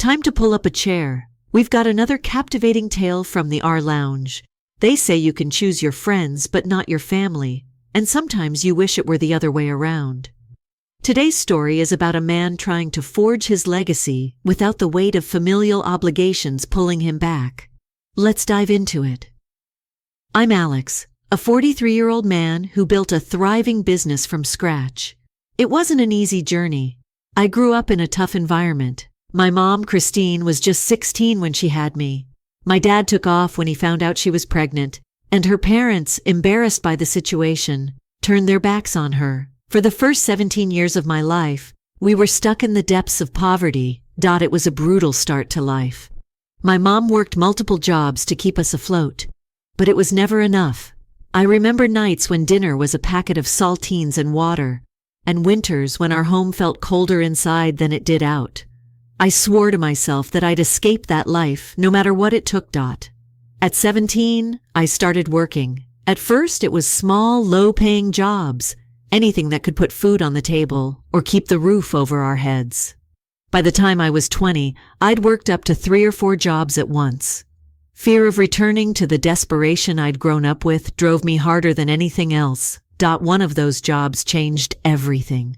Time to pull up a chair. We've got another captivating tale from the R Lounge. They say you can choose your friends but not your family, and sometimes you wish it were the other way around. Today's story is about a man trying to forge his legacy without the weight of familial obligations pulling him back. Let's dive into it. I'm Alex, a 43-year-old man who built a thriving business from scratch. It wasn't an easy journey. I grew up in a tough environment. My mom, Christine, was just 16 when she had me. My dad took off when he found out she was pregnant, and her parents, embarrassed by the situation, turned their backs on her. For the first 17 years of my life, we were stuck in the depths of poverty. It was a brutal start to life. My mom worked multiple jobs to keep us afloat, but it was never enough. I remember nights when dinner was a packet of saltines and water, and winters when our home felt colder inside than it did out. I swore to myself that I'd escape that life, no matter what it took. At 17, I started working. At first, it was small, low-paying jobs, anything that could put food on the table or keep the roof over our heads. By the time I was 20, I'd worked up to 3 or 4 jobs at once. Fear of returning to the desperation I'd grown up with drove me harder than anything else. One of those jobs changed everything.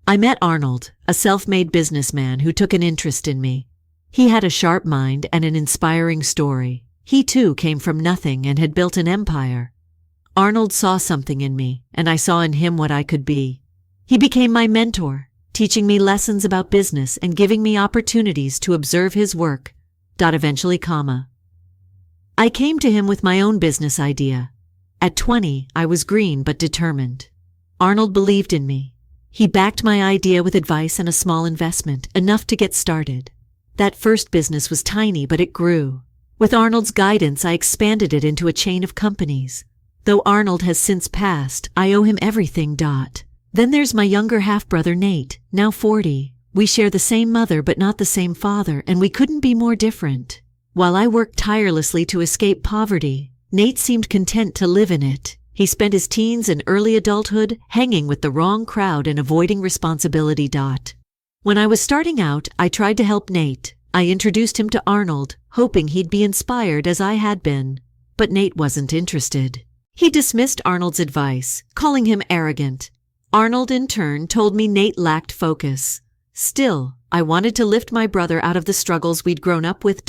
I met Arnold, a self-made businessman who took an interest in me. He had a sharp mind and an inspiring story. He too came from nothing and had built an empire. Arnold saw something in me, and I saw in him what I could be. He became my mentor, teaching me lessons about business and giving me opportunities to observe his work. Eventually, I came to him with my own business idea. At 20, I was green but determined. Arnold believed in me. He backed my idea with advice and a small investment, enough to get started. That first business was tiny, but it grew. With Arnold's guidance, I expanded it into a chain of companies. Though Arnold has since passed, I owe him everything. Then there's my younger half-brother Nate, now 40. We share the same mother but not the same father, and we couldn't be more different. While I worked tirelessly to escape poverty, Nate seemed content to live in it. He spent his teens and early adulthood hanging with the wrong crowd and avoiding responsibility. When I was starting out, I tried to help Nate. I introduced him to Arnold, hoping he'd be inspired as I had been. But Nate wasn't interested. He dismissed Arnold's advice, calling him arrogant. Arnold, in turn, told me Nate lacked focus. Still, I wanted to lift my brother out of the struggles we'd grown up with.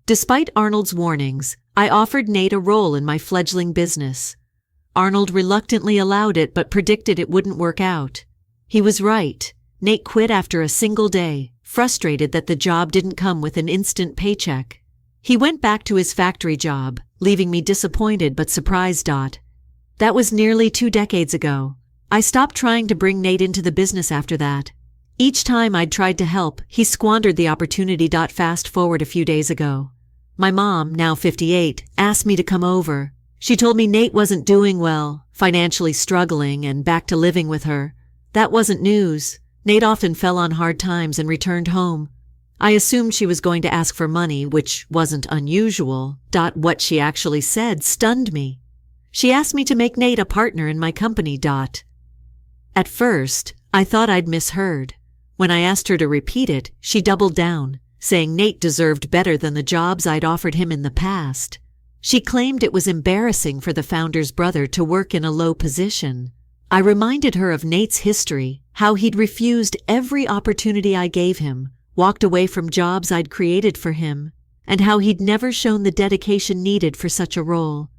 Despite Arnold's warnings, I offered Nate a role in my fledgling business. Arnold reluctantly allowed it but predicted it wouldn't work out. He was right. Nate quit after a single day, frustrated that the job didn't come with an instant paycheck. He went back to his factory job, leaving me disappointed but surprised. That was nearly 2 decades ago. I stopped trying to bring Nate into the business after that. Each time I'd tried to help, he squandered the opportunity. Fast forward a few days ago. My mom, now 58, asked me to come over. She told me Nate wasn't doing well, financially struggling, and back to living with her. That wasn't news. Nate often fell on hard times and returned home. I assumed she was going to ask for money, which wasn't unusual. What she actually said stunned me. She asked me to make Nate a partner in my company. At first, I thought I'd misheard. When I asked her to repeat it, she doubled down, saying Nate deserved better than the jobs I'd offered him in the past. She claimed it was embarrassing for the founder's brother to work in a low position. I reminded her of Nate's history, how he'd refused every opportunity I gave him, walked away from jobs I'd created for him, and how he'd never shown the dedication needed for such a role.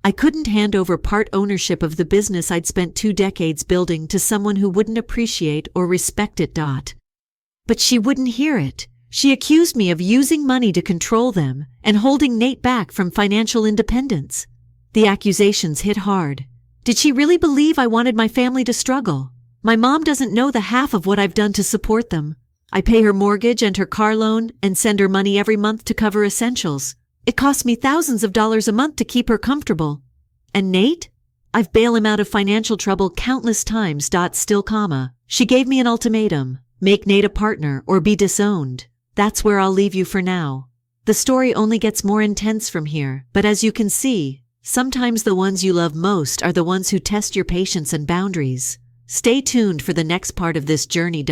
I couldn't hand over part ownership of the business I'd spent 2 decades building to someone who wouldn't appreciate or respect it. But she wouldn't hear it. She accused me of using money to control them and holding Nate back from financial independence. The accusations hit hard. Did she really believe I wanted my family to struggle? My mom doesn't know the half of what I've done to support them. I pay her mortgage and her car loan and send her money every month to cover essentials. It costs me thousands of dollars a month to keep her comfortable. And Nate? I've bailed him out of financial trouble countless times. Still, she gave me an ultimatum. Make Nate a partner or be disowned. That's where I'll leave you for now. The story only gets more intense from here, but as you can see, sometimes the ones you love most are the ones who test your patience and boundaries. Stay tuned for the next part of this journey.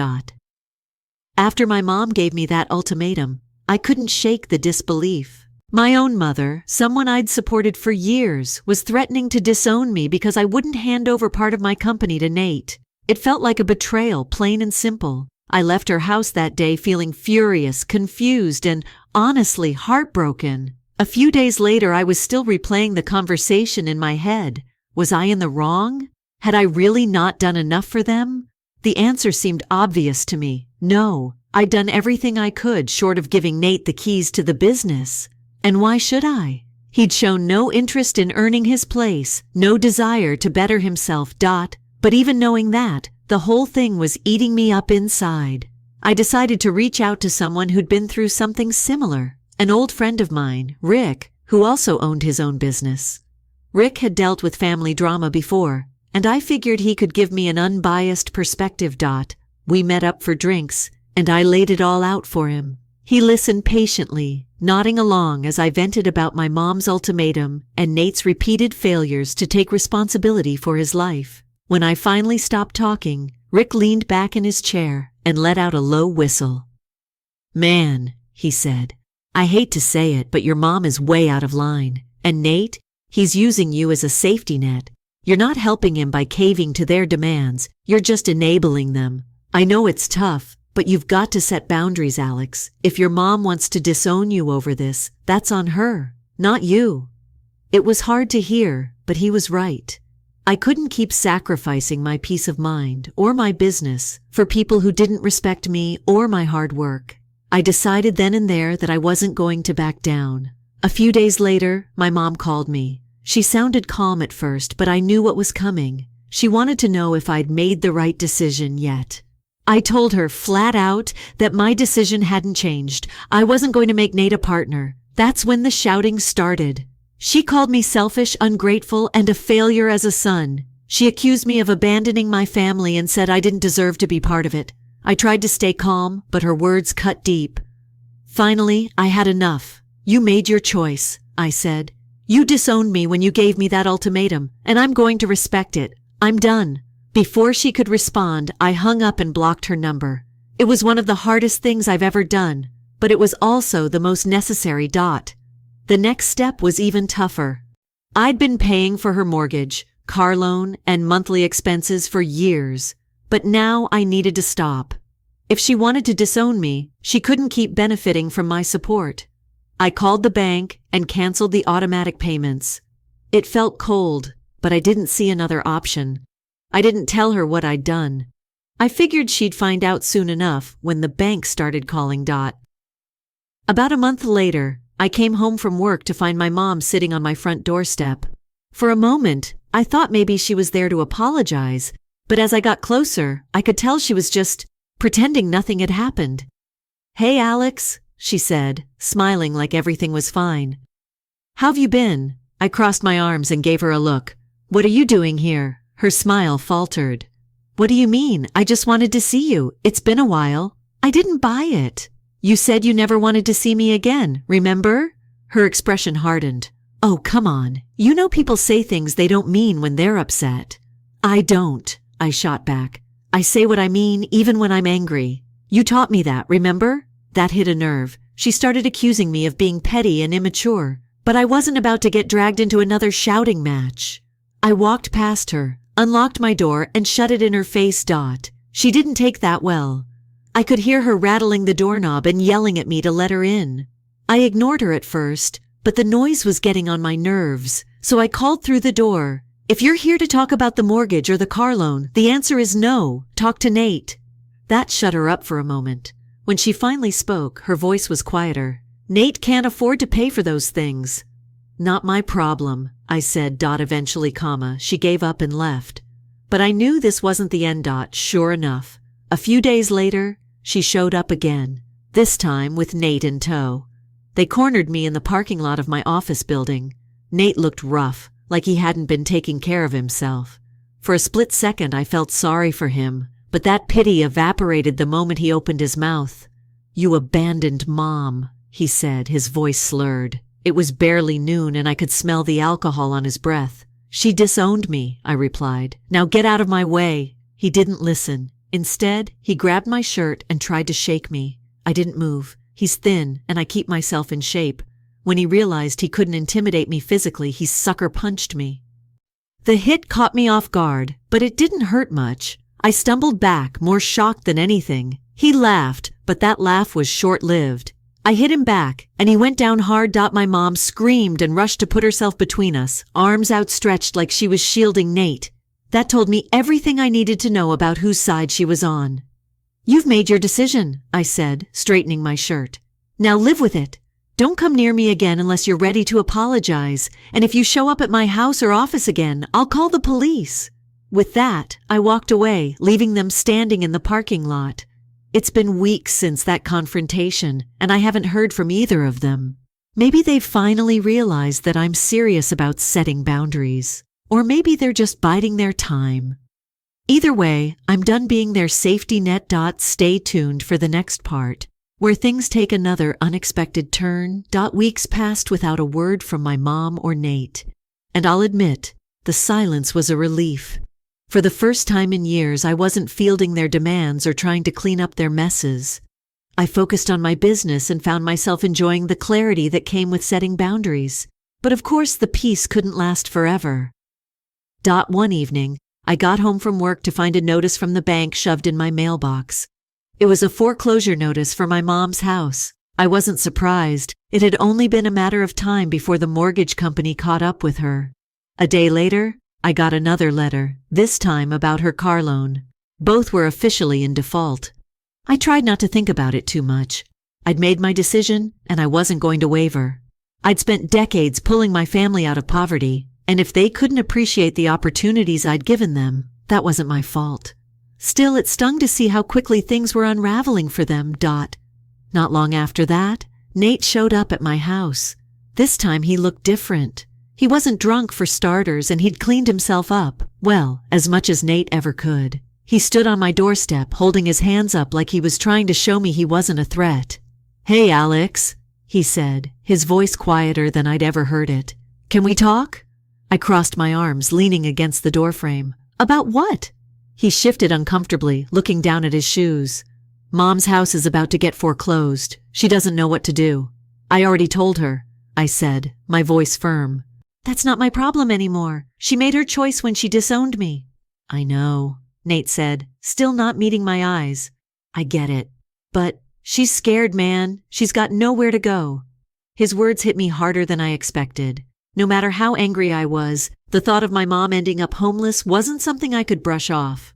After my mom gave me that ultimatum, I couldn't shake the disbelief. My own mother, someone I'd supported for years, was threatening to disown me because I wouldn't hand over part of my company to Nate. It felt like a betrayal, plain and simple. I left her house that day feeling furious, confused, and honestly heartbroken. A few days later, I was still replaying the conversation in my head. Was I in the wrong? Had I really not done enough for them? The answer seemed obvious to me. No, I'd done everything I could short of giving Nate the keys to the business. And why should I? He'd shown no interest in earning his place, no desire to better himself. But even knowing that, the whole thing was eating me up inside. I decided to reach out to someone who'd been through something similar. An old friend of mine, Rick, who also owned his own business. Rick had dealt with family drama before, and I figured he could give me an unbiased perspective. We met up for drinks, and I laid it all out for him. He listened patiently, nodding along as I vented about my mom's ultimatum and Nate's repeated failures to take responsibility for his life. When I finally stopped talking, Rick leaned back in his chair and let out a low whistle. "Man," he said, "I hate to say it, but your mom is way out of line. And Nate, he's using you as a safety net. You're not helping him by caving to their demands, you're just enabling them. I know it's tough, but you've got to set boundaries, Alex. If your mom wants to disown you over this, that's on her, not you." It was hard to hear, but he was right. I couldn't keep sacrificing my peace of mind or my business for people who didn't respect me or my hard work. I decided then and there that I wasn't going to back down. A few days later, my mom called me. She sounded calm at first, but I knew what was coming. She wanted to know if I'd made the right decision yet. I told her flat out that my decision hadn't changed. I wasn't going to make Nate a partner. That's when the shouting started. She called me selfish, ungrateful, and a failure as a son. She accused me of abandoning my family and said I didn't deserve to be part of it. I tried to stay calm, but her words cut deep. Finally, I had enough. "You made your choice," I said. "You disowned me when you gave me that ultimatum, and I'm going to respect it. I'm done." Before she could respond, I hung up and blocked her number. It was one of the hardest things I've ever done, but it was also the most necessary. The next step was even tougher. I'd been paying for her mortgage, car loan, and monthly expenses for years, but now I needed to stop. If she wanted to disown me, she couldn't keep benefiting from my support. I called the bank and canceled the automatic payments. It felt cold, but I didn't see another option. I didn't tell her what I'd done. I figured she'd find out soon enough when the bank started calling. About a month later, I came home from work to find my mom sitting on my front doorstep. For a moment, I thought maybe she was there to apologize, but as I got closer, I could tell she was just pretending nothing had happened. "Hey, Alex," she said, smiling like everything was fine. "How've you been?" I crossed my arms and gave her a look. "What are you doing here?" Her smile faltered. "What do you mean? I just wanted to see you. It's been a while." "I didn't buy it." "You said you never wanted to see me again, remember?" Her expression hardened. "Oh, come on. You know people say things they don't mean when they're upset." "I don't," I shot back. "I say what I mean even when I'm angry. You taught me that, remember?" That hit a nerve. She started accusing me of being petty and immature, but I wasn't about to get dragged into another shouting match. I walked past her, unlocked my door, and shut it in her face. She didn't take that well. I could hear her rattling the doorknob and yelling at me to let her in. I ignored her at first, but the noise was getting on my nerves, so I called through the door. "If you're here to talk about the mortgage or the car loan, the answer is no. Talk to Nate." That shut her up for a moment. When she finally spoke, her voice was quieter. "Nate can't afford to pay for those things." "Not my problem," I said. Eventually, she gave up and left. But I knew this wasn't the end. Sure enough, a few days later, she showed up again, this time with Nate in tow. They cornered me in the parking lot of my office building. Nate looked rough, like he hadn't been taking care of himself. For a split second, I felt sorry for him, but that pity evaporated the moment he opened his mouth. "You abandoned Mom," he said, his voice slurred. It was barely noon and I could smell the alcohol on his breath. "She disowned me," I replied. "Now get out of my way." He didn't listen. Instead, he grabbed my shirt and tried to shake me. I didn't move. He's thin, and I keep myself in shape. When he realized he couldn't intimidate me physically, he sucker punched me. The hit caught me off guard, but it didn't hurt much. I stumbled back, more shocked than anything. He laughed, but that laugh was short-lived. I hit him back, and he went down hard. My mom screamed and rushed to put herself between us, arms outstretched like she was shielding Nate. That told me everything I needed to know about whose side she was on. "You've made your decision," I said, straightening my shirt. "Now live with it. Don't come near me again unless you're ready to apologize, and if you show up at my house or office again, I'll call the police." With that, I walked away, leaving them standing in the parking lot. It's been weeks since that confrontation, and I haven't heard from either of them. Maybe they've finally realized that I'm serious about setting boundaries. Or maybe they're just biding their time. Either way, I'm done being their safety net. Stay tuned for the next part, where things take another unexpected turn. Weeks passed without a word from my mom or Nate. And I'll admit, the silence was a relief. For the first time in years, I wasn't fielding their demands or trying to clean up their messes. I focused on my business and found myself enjoying the clarity that came with setting boundaries. But of course, the peace couldn't last forever. One evening, I got home from work to find a notice from the bank shoved in my mailbox. It was a foreclosure notice for my mom's house. I wasn't surprised. It had only been a matter of time before the mortgage company caught up with her. A day later, I got another letter, this time about her car loan. Both were officially in default. I tried not to think about it too much. I'd made my decision, and I wasn't going to waver. I'd spent decades pulling my family out of poverty, and if they couldn't appreciate the opportunities I'd given them, that wasn't my fault. Still, it stung to see how quickly things were unraveling for them. Not long after that, Nate showed up at my house. This time he looked different. He wasn't drunk for starters, and he'd cleaned himself up, well, as much as Nate ever could. He stood on my doorstep, holding his hands up like he was trying to show me he wasn't a threat. "Hey, Alex," he said, his voice quieter than I'd ever heard it. "Can we talk?" I crossed my arms, leaning against the doorframe. "About what?" He shifted uncomfortably, looking down at his shoes. "Mom's house is about to get foreclosed. She doesn't know what to do." "I already told her," I said, my voice firm. "That's not my problem anymore. She made her choice when she disowned me." "I know," Nate said, still not meeting my eyes. "I get it. But she's scared, man. She's got nowhere to go." His words hit me harder than I expected. No matter how angry I was, the thought of my mom ending up homeless wasn't something I could brush off.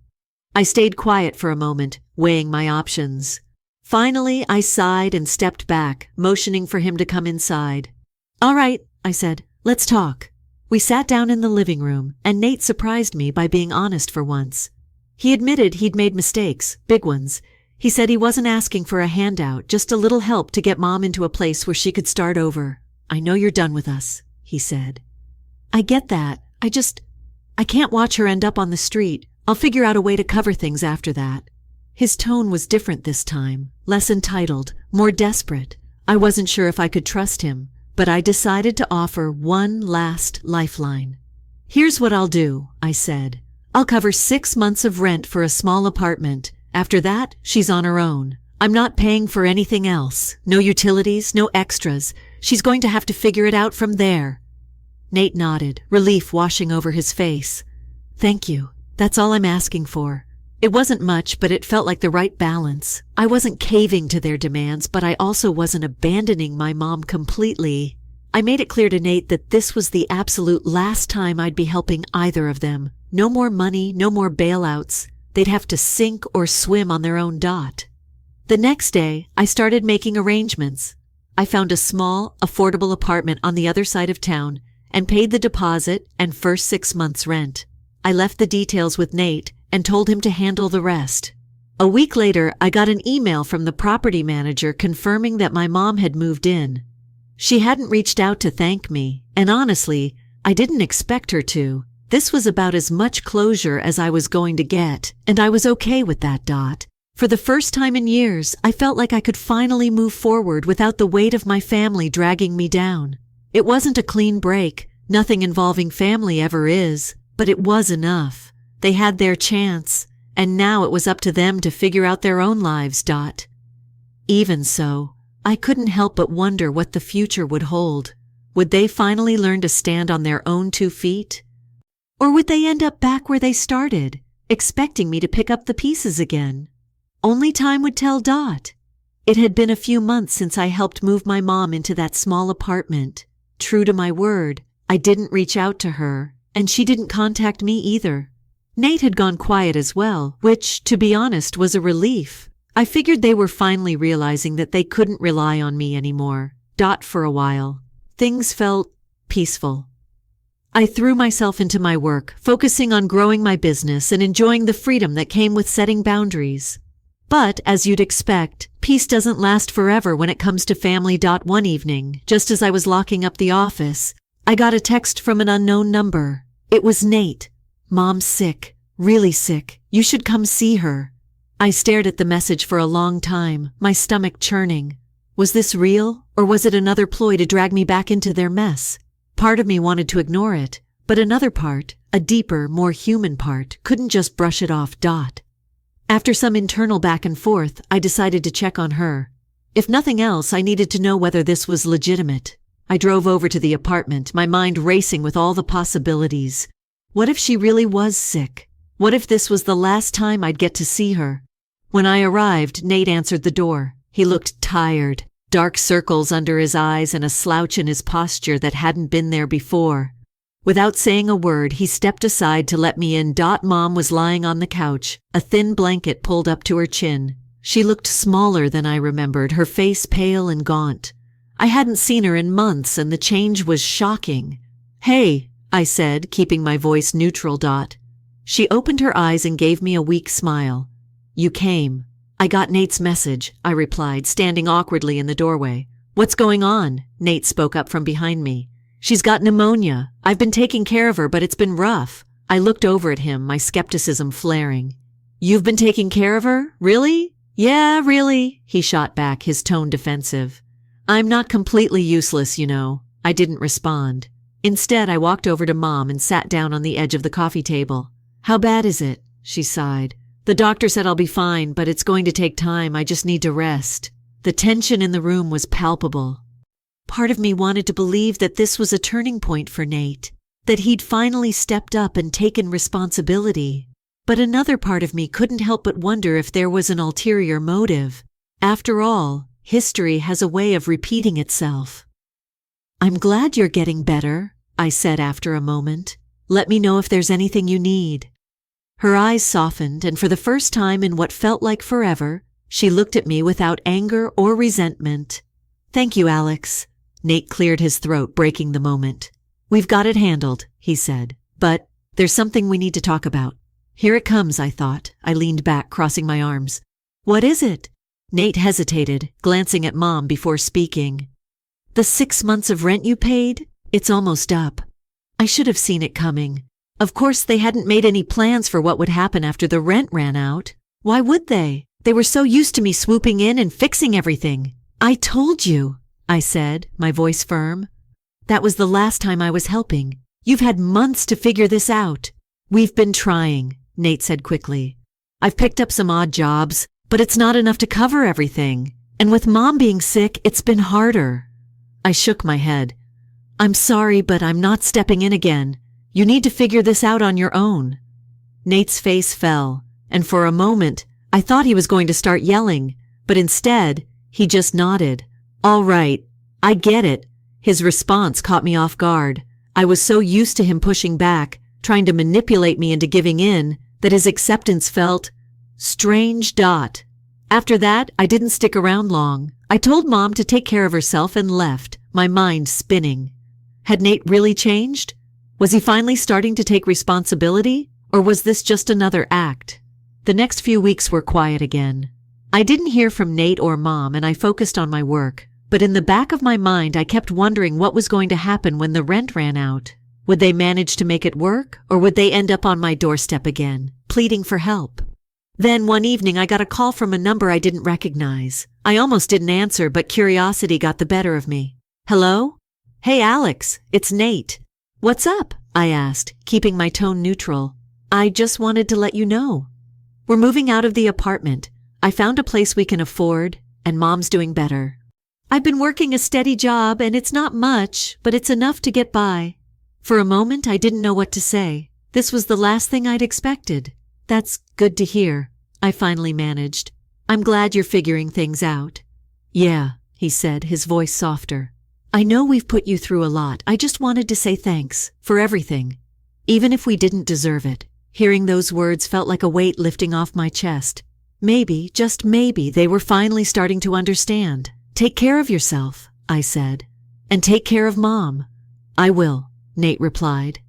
I stayed quiet for a moment, weighing my options. Finally, I sighed and stepped back, motioning for him to come inside. "All right," I said, "let's talk." We sat down in the living room, and Nate surprised me by being honest for once. He admitted he'd made mistakes, big ones. He said he wasn't asking for a handout, just a little help to get Mom into a place where she could start over. "I know you're done with us," he said. "I get that. I can't watch her end up on the street. I'll figure out a way to cover things after that." His tone was different this time, less entitled, more desperate. I wasn't sure if I could trust him, but I decided to offer one last lifeline. "Here's what I'll do," I said. "I'll cover 6 months of rent for a small apartment. After that, she's on her own. I'm not paying for anything else. No utilities, no extras. She's going to have to figure it out from there." Nate nodded, relief washing over his face. "Thank you. That's all I'm asking for." It wasn't much, but it felt like the right balance. I wasn't caving to their demands, but I also wasn't abandoning my mom completely. I made it clear to Nate that this was the absolute last time I'd be helping either of them. No more money, no more bailouts. They'd have to sink or swim on their own. The next day, I started making arrangements. I found a small, affordable apartment on the other side of town and paid the deposit and first 6 months' rent. I left the details with Nate and told him to handle the rest. A week later, I got an email from the property manager confirming that my mom had moved in. She hadn't reached out to thank me, and honestly, I didn't expect her to. This was about as much closure as I was going to get, and I was okay with that. For the first time in years, I felt like I could finally move forward without the weight of my family dragging me down. It wasn't a clean break. Nothing involving family ever is, but it was enough. They had their chance, and now it was up to them to figure out their own lives. Even so, I couldn't help but wonder what the future would hold. Would they finally learn to stand on their own 2 feet? Or would they end up back where they started, expecting me to pick up the pieces again? Only time would tell. It had been a few months since I helped move my mom into that small apartment. True to my word, I didn't reach out to her, and she didn't contact me either. Nate had gone quiet as well, which, to be honest, was a relief. I figured they were finally realizing that they couldn't rely on me anymore. For a while, things felt peaceful. I threw myself into my work, focusing on growing my business and enjoying the freedom that came with setting boundaries. But, as you'd expect, peace doesn't last forever when it comes to family. One evening, just as I was locking up the office, I got a text from an unknown number. It was Nate. "Mom's sick, really sick. You should come see her." I stared at the message for a long time, my stomach churning. Was this real, or was it another ploy to drag me back into their mess? Part of me wanted to ignore it, but another part, a deeper, more human part, couldn't just brush it off. After some internal back and forth, I decided to check on her. If nothing else, I needed to know whether this was legitimate. I drove over to the apartment, my mind racing with all the possibilities. What if she really was sick? What if this was the last time I'd get to see her? When I arrived, Nate answered the door. He looked tired, dark circles under his eyes and a slouch in his posture that hadn't been there before. Without saying a word, he stepped aside to let me in. Mom was lying on the couch, a thin blanket pulled up to her chin. She looked smaller than I remembered, her face pale and gaunt. I hadn't seen her in months, and the change was shocking. "Hey," I said, keeping my voice neutral. She opened her eyes and gave me a weak smile. "You came." "I got Nate's message," I replied, standing awkwardly in the doorway. "What's going on?" Nate spoke up from behind me. "She's got pneumonia. I've been taking care of her, but it's been rough." I looked over at him, my skepticism flaring. "You've been taking care of her? Really?" "Yeah, really," he shot back, his tone defensive. "I'm not completely useless, you know." I didn't respond. Instead, I walked over to Mom and sat down on the edge of the coffee table. "How bad is it?" she sighed. "The doctor said I'll be fine, but it's going to take time. I just need to rest." The tension in the room was palpable. Part of me wanted to believe that this was a turning point for Nate, that he'd finally stepped up and taken responsibility. But another part of me couldn't help but wonder if there was an ulterior motive. After all, history has a way of repeating itself. "I'm glad you're getting better," I said after a moment. "Let me know if there's anything you need." Her eyes softened, and for the first time in what felt like forever, she looked at me without anger or resentment. "Thank you, Alex." Nate cleared his throat, breaking the moment. "We've got it handled," he said. "But there's something we need to talk about." "Here it comes," I thought. I leaned back, crossing my arms. "What is it?" Nate hesitated, glancing at Mom before speaking. "The 6 months of rent you paid? It's almost up." I should have seen it coming. Of course, they hadn't made any plans for what would happen after the rent ran out. Why would they? They were so used to me swooping in and fixing everything. "I told you," I said, my voice firm. "That was the last time I was helping. You've had months to figure this out." "We've been trying," Nate said quickly. "I've picked up some odd jobs, but it's not enough to cover everything. And with Mom being sick, it's been harder." I shook my head. "I'm sorry, but I'm not stepping in again. You need to figure this out on your own." Nate's face fell, and for a moment, I thought he was going to start yelling, but instead, he just nodded. "All right, I get it." His response caught me off guard. I was so used to him pushing back, trying to manipulate me into giving in, that his acceptance felt strange. After that, I didn't stick around long. I told Mom to take care of herself and left, my mind spinning. Had Nate really changed? Was he finally starting to take responsibility, or was this just another act? The next few weeks were quiet again. I didn't hear from Nate or Mom, and I focused on my work. But in the back of my mind, I kept wondering what was going to happen when the rent ran out. Would they manage to make it work, or would they end up on my doorstep again, pleading for help? Then one evening, I got a call from a number I didn't recognize. I almost didn't answer, but curiosity got the better of me. "Hello?" "Hey, Alex, it's Nate." "What's up?" I asked, keeping my tone neutral. "I just wanted to let you know." We're moving out of the apartment. I found a place we can afford, and Mom's doing better. I've been working a steady job, and it's not much, but it's enough to get by. For a moment, I didn't know what to say. This was the last thing I'd expected. That's good to hear, I finally managed. I'm glad you're figuring things out. Yeah, he said, his voice softer. I know we've put you through a lot. I just wanted to say thanks for everything. Even if we didn't deserve it. Hearing those words felt like a weight lifting off my chest. Maybe, just maybe, they were finally starting to understand. Take care of yourself, I said. And take care of Mom. I will, Nate replied.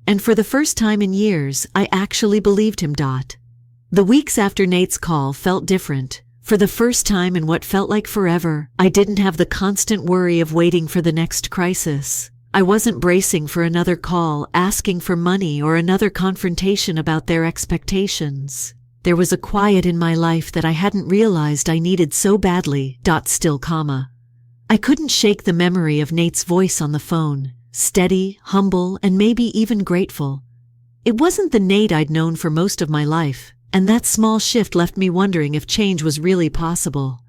And for the first time in years, I actually believed him. The weeks after Nate's call felt different. For the first time in what felt like forever, I didn't have the constant worry of waiting for the next crisis. I wasn't bracing for another call, asking for money, or another confrontation about their expectations. There was a quiet in my life that I hadn't realized I needed so badly. Still, I couldn't shake the memory of Nate's voice on the phone, steady, humble, and maybe even grateful. It wasn't the Nate I'd known for most of my life, and that small shift left me wondering if change was really possible.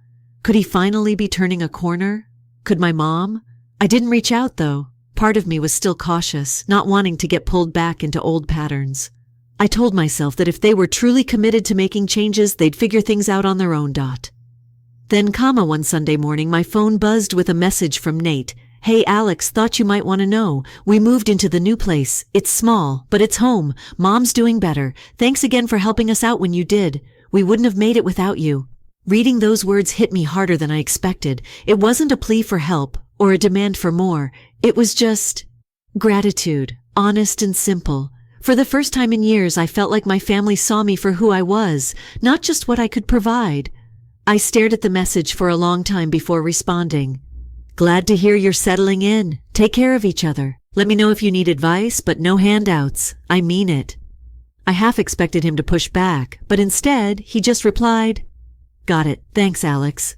Could he finally be turning a corner? Could my mom? I didn't reach out, though. Part of me was still cautious, not wanting to get pulled back into old patterns. I told myself that if they were truly committed to making changes, they'd figure things out on their own. Then, one Sunday morning, my phone buzzed with a message from Nate. Hey Alex, thought you might want to know. We moved into the new place. It's small, but it's home. Mom's doing better. Thanks again for helping us out when you did. We wouldn't have made it without you. Reading those words hit me harder than I expected. It wasn't a plea for help or a demand for more. It was just gratitude, honest and simple. For the first time in years, I felt like my family saw me for who I was, not just what I could provide. I stared at the message for a long time before responding. Glad to hear you're settling in. Take care of each other. Let me know if you need advice, but no handouts. I mean it. I half expected him to push back, but instead, he just replied, Got it. Thanks, Alex.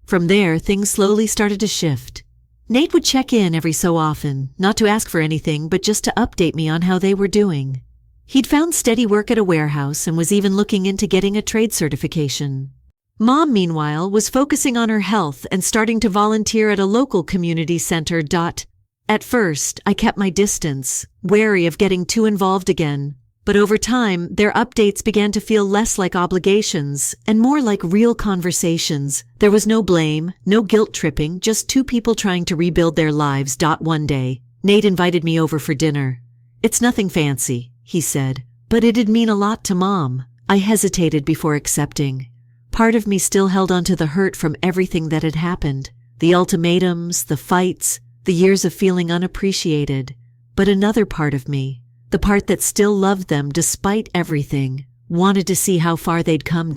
From there, things slowly started to shift. Nate would check in every so often, not to ask for anything, but just to update me on how they were doing. He'd found steady work at a warehouse and was even looking into getting a trade certification. Mom, meanwhile, was focusing on her health and starting to volunteer at a local community center. At first, I kept my distance, wary of getting too involved again. But over time, their updates began to feel less like obligations and more like real conversations. There was no blame, no guilt tripping, just two people trying to rebuild their lives. One day, Nate invited me over for dinner. It's nothing fancy, he said, but it'd mean a lot to Mom. I hesitated before accepting. Part of me still held onto the hurt from everything that had happened. The ultimatums, the fights, the years of feeling unappreciated. But another part of me, the part that still loved them despite everything, wanted to see how far they'd come.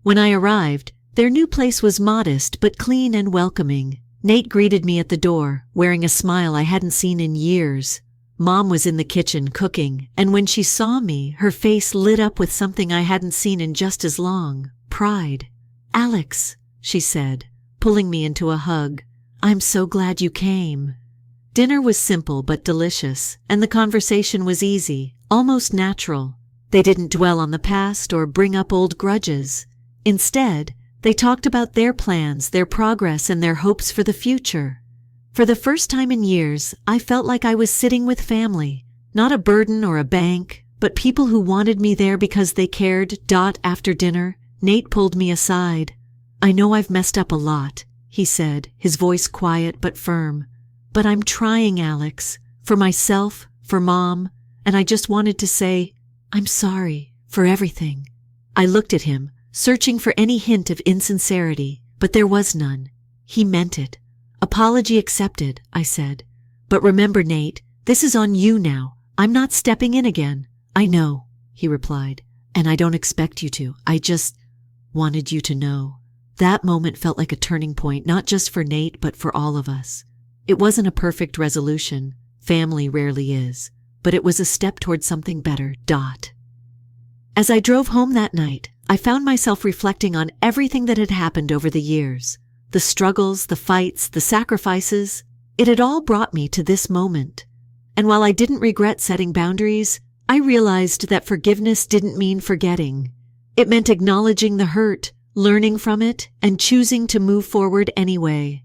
When I arrived, their new place was modest but clean and welcoming. Nate greeted me at the door, wearing a smile I hadn't seen in years. Mom was in the kitchen cooking, and when she saw me, her face lit up with something I hadn't seen in just as long. Pride. Alex, she said, pulling me into a hug. I'm so glad you came. Dinner was simple but delicious, and the conversation was easy, almost natural. They didn't dwell on the past or bring up old grudges. Instead, they talked about their plans, their progress, and their hopes for the future. For the first time in years, I felt like I was sitting with family, not a burden or a bank, but people who wanted me there because they cared. After dinner, Nate pulled me aside. I know I've messed up a lot, he said, his voice quiet but firm. But I'm trying, Alex, for myself, for Mom, and I just wanted to say, I'm sorry for everything. I looked at him, searching for any hint of insincerity, but there was none. He meant it. Apology accepted, I said. But remember, Nate, this is on you now. I'm not stepping in again. I know, he replied, and I don't expect you to. I just wanted you to know. That moment felt like a turning point, not just for Nate, but for all of us. It wasn't a perfect resolution. Family rarely is. But it was a step toward something better. As I drove home that night, I found myself reflecting on everything that had happened over the years. The struggles, the fights, the sacrifices. It had all brought me to this moment. And while I didn't regret setting boundaries, I realized that forgiveness didn't mean forgetting. It meant acknowledging the hurt, learning from it, and choosing to move forward anyway.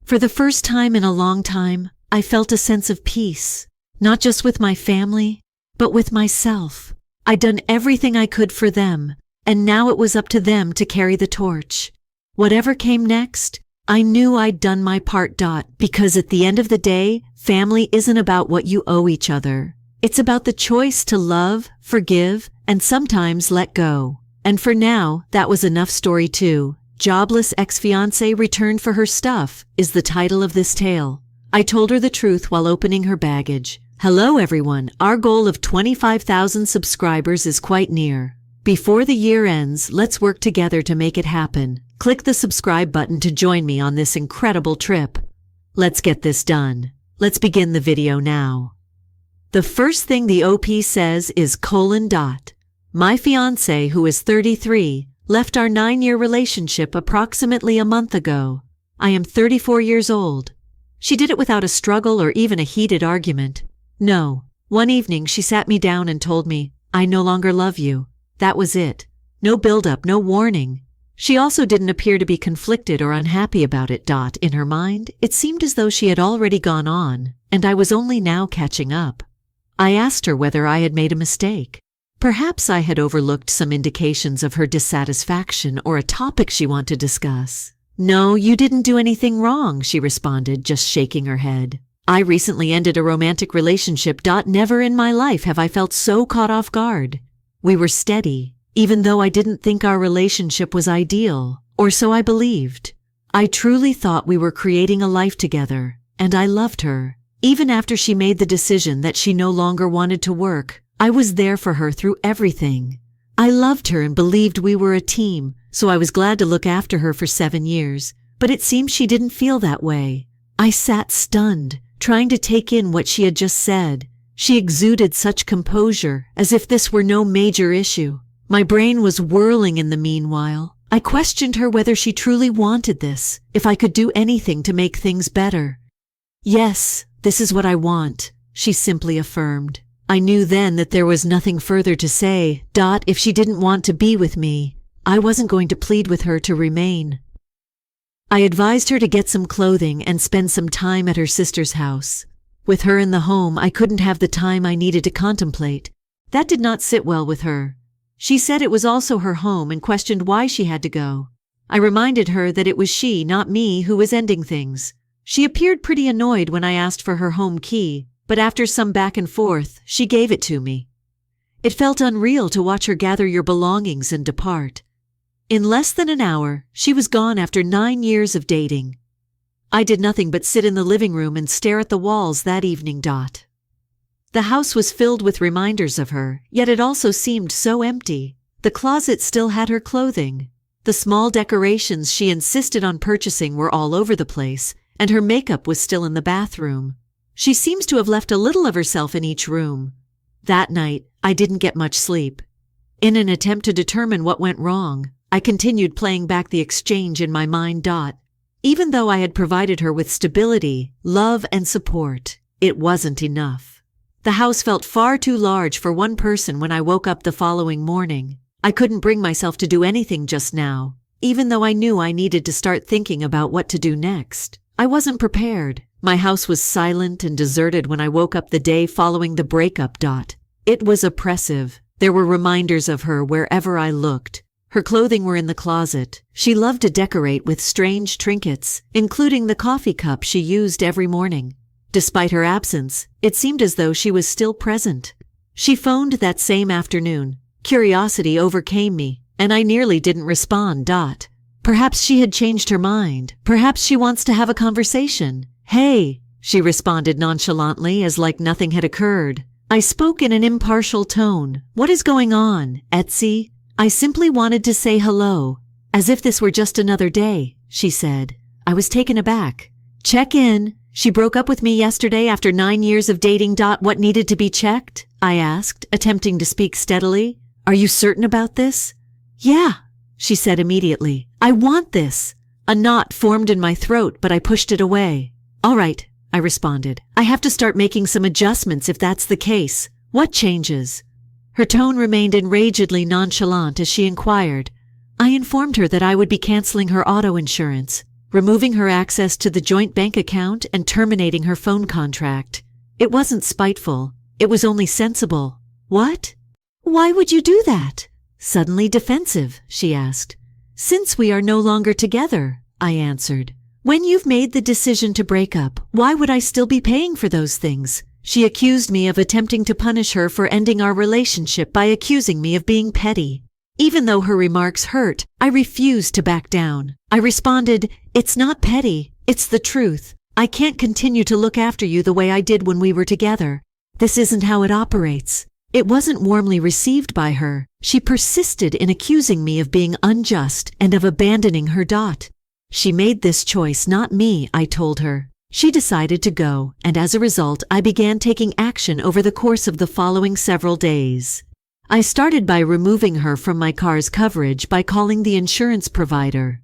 For the first time in a long time, I felt a sense of peace, not just with my family, but with myself. I'd done everything I could for them, and now it was up to them to carry the torch. Whatever came next, I knew I'd done my part. Because at the end of the day, family isn't about what you owe each other. It's about the choice to love, forgive, and sometimes let go. And for now, that was enough story too. Jobless ex-fiancé returned for her stuff is the title of this tale. I told her the truth while opening her baggage. Hello everyone, our goal of 25,000 subscribers is quite near. Before the year ends, let's work together to make it happen. Click the subscribe button to join me on this incredible trip. Let's get this done. Let's begin the video now. The first thing the OP says is : My fiancé, who is 33, left our 9-year relationship approximately a month ago. I am 34 years old. She did it without a struggle or even a heated argument. No. One evening she sat me down and told me, I no longer love you. That was it. No build-up, no warning. She also didn't appear to be conflicted or unhappy about it. In her mind, it seemed as though she had already gone on, and I was only now catching up. I asked her whether I had made a mistake. Perhaps I had overlooked some indications of her dissatisfaction or a topic she wanted to discuss. No, you didn't do anything wrong, she responded, just shaking her head. I recently ended a romantic relationship. Never in my life have I felt so caught off guard. We were steady, even though I didn't think our relationship was ideal, or so I believed. I truly thought we were creating a life together, and I loved her. Even after she made the decision that she no longer wanted to work, I was there for her through everything. I loved her and believed we were a team, so I was glad to look after her for 7 years, but it seems she didn't feel that way. I sat stunned, trying to take in what she had just said. She exuded such composure, as if this were no major issue. My brain was whirling in the meanwhile. I questioned her whether she truly wanted this, if I could do anything to make things better. Yes, this is what I want, she simply affirmed. I knew then that there was nothing further to say. If she didn't want to be with me, I wasn't going to plead with her to remain. I advised her to get some clothing and spend some time at her sister's house. With her in the home, I couldn't have the time I needed to contemplate. That did not sit well with her. She said it was also her home and questioned why she had to go. I reminded her that it was she, not me, who was ending things. She appeared pretty annoyed when I asked for her home key, but after some back and forth, she gave it to me. It felt unreal to watch her gather your belongings and depart. In less than an hour, she was gone after 9 years of dating. I did nothing but sit in the living room and stare at the walls that evening. The house was filled with reminders of her, yet it also seemed so empty. The closet still had her clothing. The small decorations she insisted on purchasing were all over the place, and her makeup was still in the bathroom. She seems to have left a little of herself in each room. That night, I didn't get much sleep. In an attempt to determine what went wrong, I continued playing back the exchange in my mind. Even though I had provided her with stability, love, and support, it wasn't enough. The house felt far too large for one person when I woke up the following morning. I couldn't bring myself to do anything just now, even though I knew I needed to start thinking about what to do next. I wasn't prepared. My house was silent and deserted when I woke up the day following the breakup. It was oppressive. There were reminders of her wherever I looked. Her clothing were in the closet. She loved to decorate with strange trinkets, including the coffee cup she used every morning. Despite her absence, it seemed as though she was still present. She phoned that same afternoon. Curiosity overcame me, and I nearly didn't respond. Perhaps she had changed her mind. Perhaps she wants to have a conversation. Hey, she responded nonchalantly as like nothing had occurred. I spoke in an impartial tone. What is going on, Etsy? I simply wanted to say hello. As if this were just another day, she said. I was taken aback. Check in. She broke up with me yesterday after 9 years of dating. What needed to be checked? I asked, attempting to speak steadily. Are you certain about this? Yeah, she said immediately. I want this. A knot formed in my throat, but I pushed it away. All right, I responded. I have to start making some adjustments if that's the case. What changes? Her tone remained enragedly nonchalant as she inquired. I informed her that I would be canceling her auto insurance, removing her access to the joint bank account, and terminating her phone contract. It wasn't spiteful. It was only sensible. What? Why would you do that? Suddenly defensive, she asked. Since we are no longer together, I answered. When you've made the decision to break up, why would I still be paying for those things? She accused me of attempting to punish her for ending our relationship by accusing me of being petty. Even though her remarks hurt, I refused to back down. I responded, "It's not petty, it's the truth. I can't continue to look after you the way I did when we were together. This isn't how it operates." It wasn't warmly received by her. She persisted in accusing me of being unjust and of abandoning her Dot. She made this choice, not me, I told her. She decided to go, and as a result, I began taking action over the course of the following several days. I started by removing her from my car's coverage by calling the insurance provider.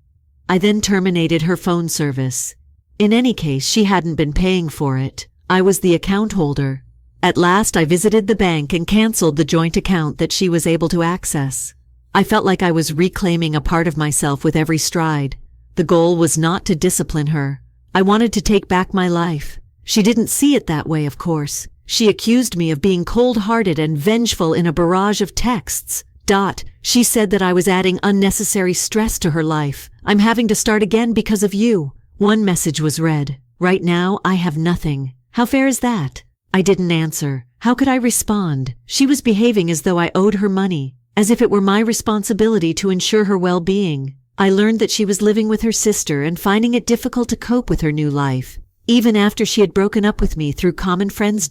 I then terminated her phone service. In any case, she hadn't been paying for it. I was the account holder. At last, I visited the bank and canceled the joint account that she was able to access. I felt like I was reclaiming a part of myself with every stride. The goal was not to discipline her. I wanted to take back my life. She didn't see it that way, of course. She accused me of being cold-hearted and vengeful in a barrage of texts. Dot, she said that I was adding unnecessary stress to her life. I'm having to start again because of you. One message was read. Right now, I have nothing. How fair is that? I didn't answer. How could I respond? She was behaving as though I owed her money, as if it were my responsibility to ensure her well-being. I learned that she was living with her sister and finding it difficult to cope with her new life, even after she had broken up with me through common friends.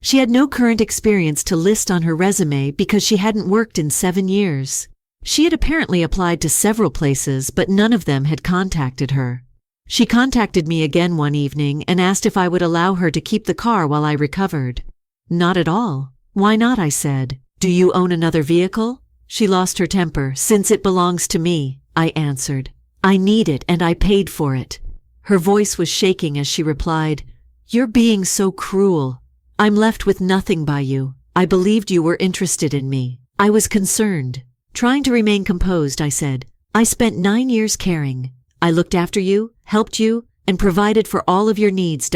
She had no current experience to list on her resume because she hadn't worked in 7 years. She had apparently applied to several places, but none of them had contacted her. She contacted me again one evening and asked if I would allow her to keep the car while I recovered. Not at all. Why not, I said. Do you own another vehicle? She lost her temper. Since it belongs to me, I answered. I need it and I paid for it. Her voice was shaking as she replied, You're being so cruel. I'm left with nothing by you. I believed you were interested in me. I was concerned. Trying to remain composed, I said, I spent 9 years caring. I looked after you, helped you, and provided for all of your needs.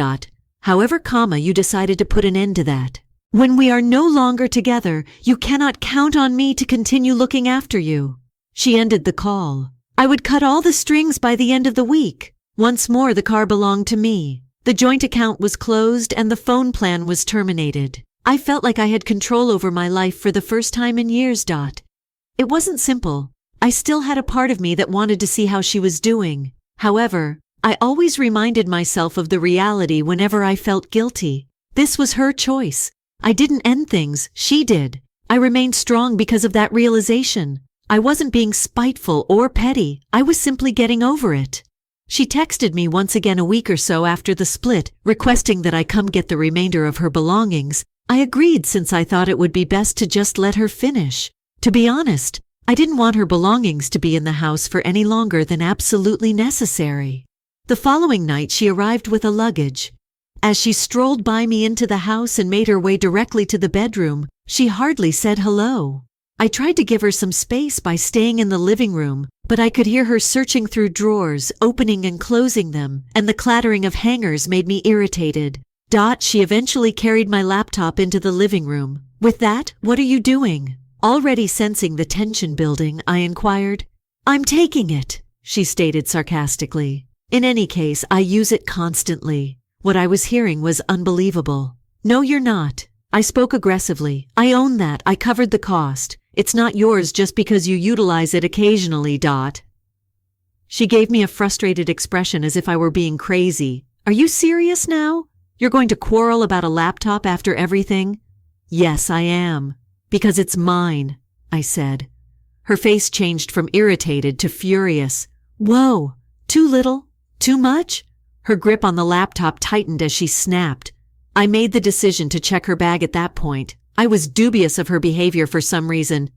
However, you decided to put an end to that. When we are no longer together, you cannot count on me to continue looking after you. She ended the call. I would cut all the strings by the end of the week. Once more, the car belonged to me. The joint account was closed and the phone plan was terminated. I felt like I had control over my life for the first time in years. It wasn't simple. I still had a part of me that wanted to see how she was doing. However, I always reminded myself of the reality whenever I felt guilty. This was her choice. I didn't end things, she did. I remained strong because of that realization. I wasn't being spiteful or petty. I was simply getting over it. She texted me once again a week or so after the split, requesting that I come get the remainder of her belongings. I agreed since I thought it would be best to just let her finish. To be honest, I didn't want her belongings to be in the house for any longer than absolutely necessary. The following night she arrived with a luggage. As she strolled by me into the house and made her way directly to the bedroom, she hardly said hello. I tried to give her some space by staying in the living room, but I could hear her searching through drawers, opening and closing them, and the clattering of hangers made me irritated. She eventually carried my laptop into the living room. With that, what are you doing? Already sensing the tension building, I inquired. I'm taking it, she stated sarcastically. In any case, I use it constantly. What I was hearing was unbelievable. No, you're not. I spoke aggressively. I own that. I covered the cost. It's not yours just because you utilize it occasionally. She gave me a frustrated expression as if I were being crazy. Are you serious now? You're going to quarrel about a laptop after everything? Yes, I am. Because it's mine, I said. Her face changed from irritated to furious. Whoa, too little? Too much? Her grip on the laptop tightened as she snapped. I made the decision to check her bag at that point. I was dubious of her behavior for some reason.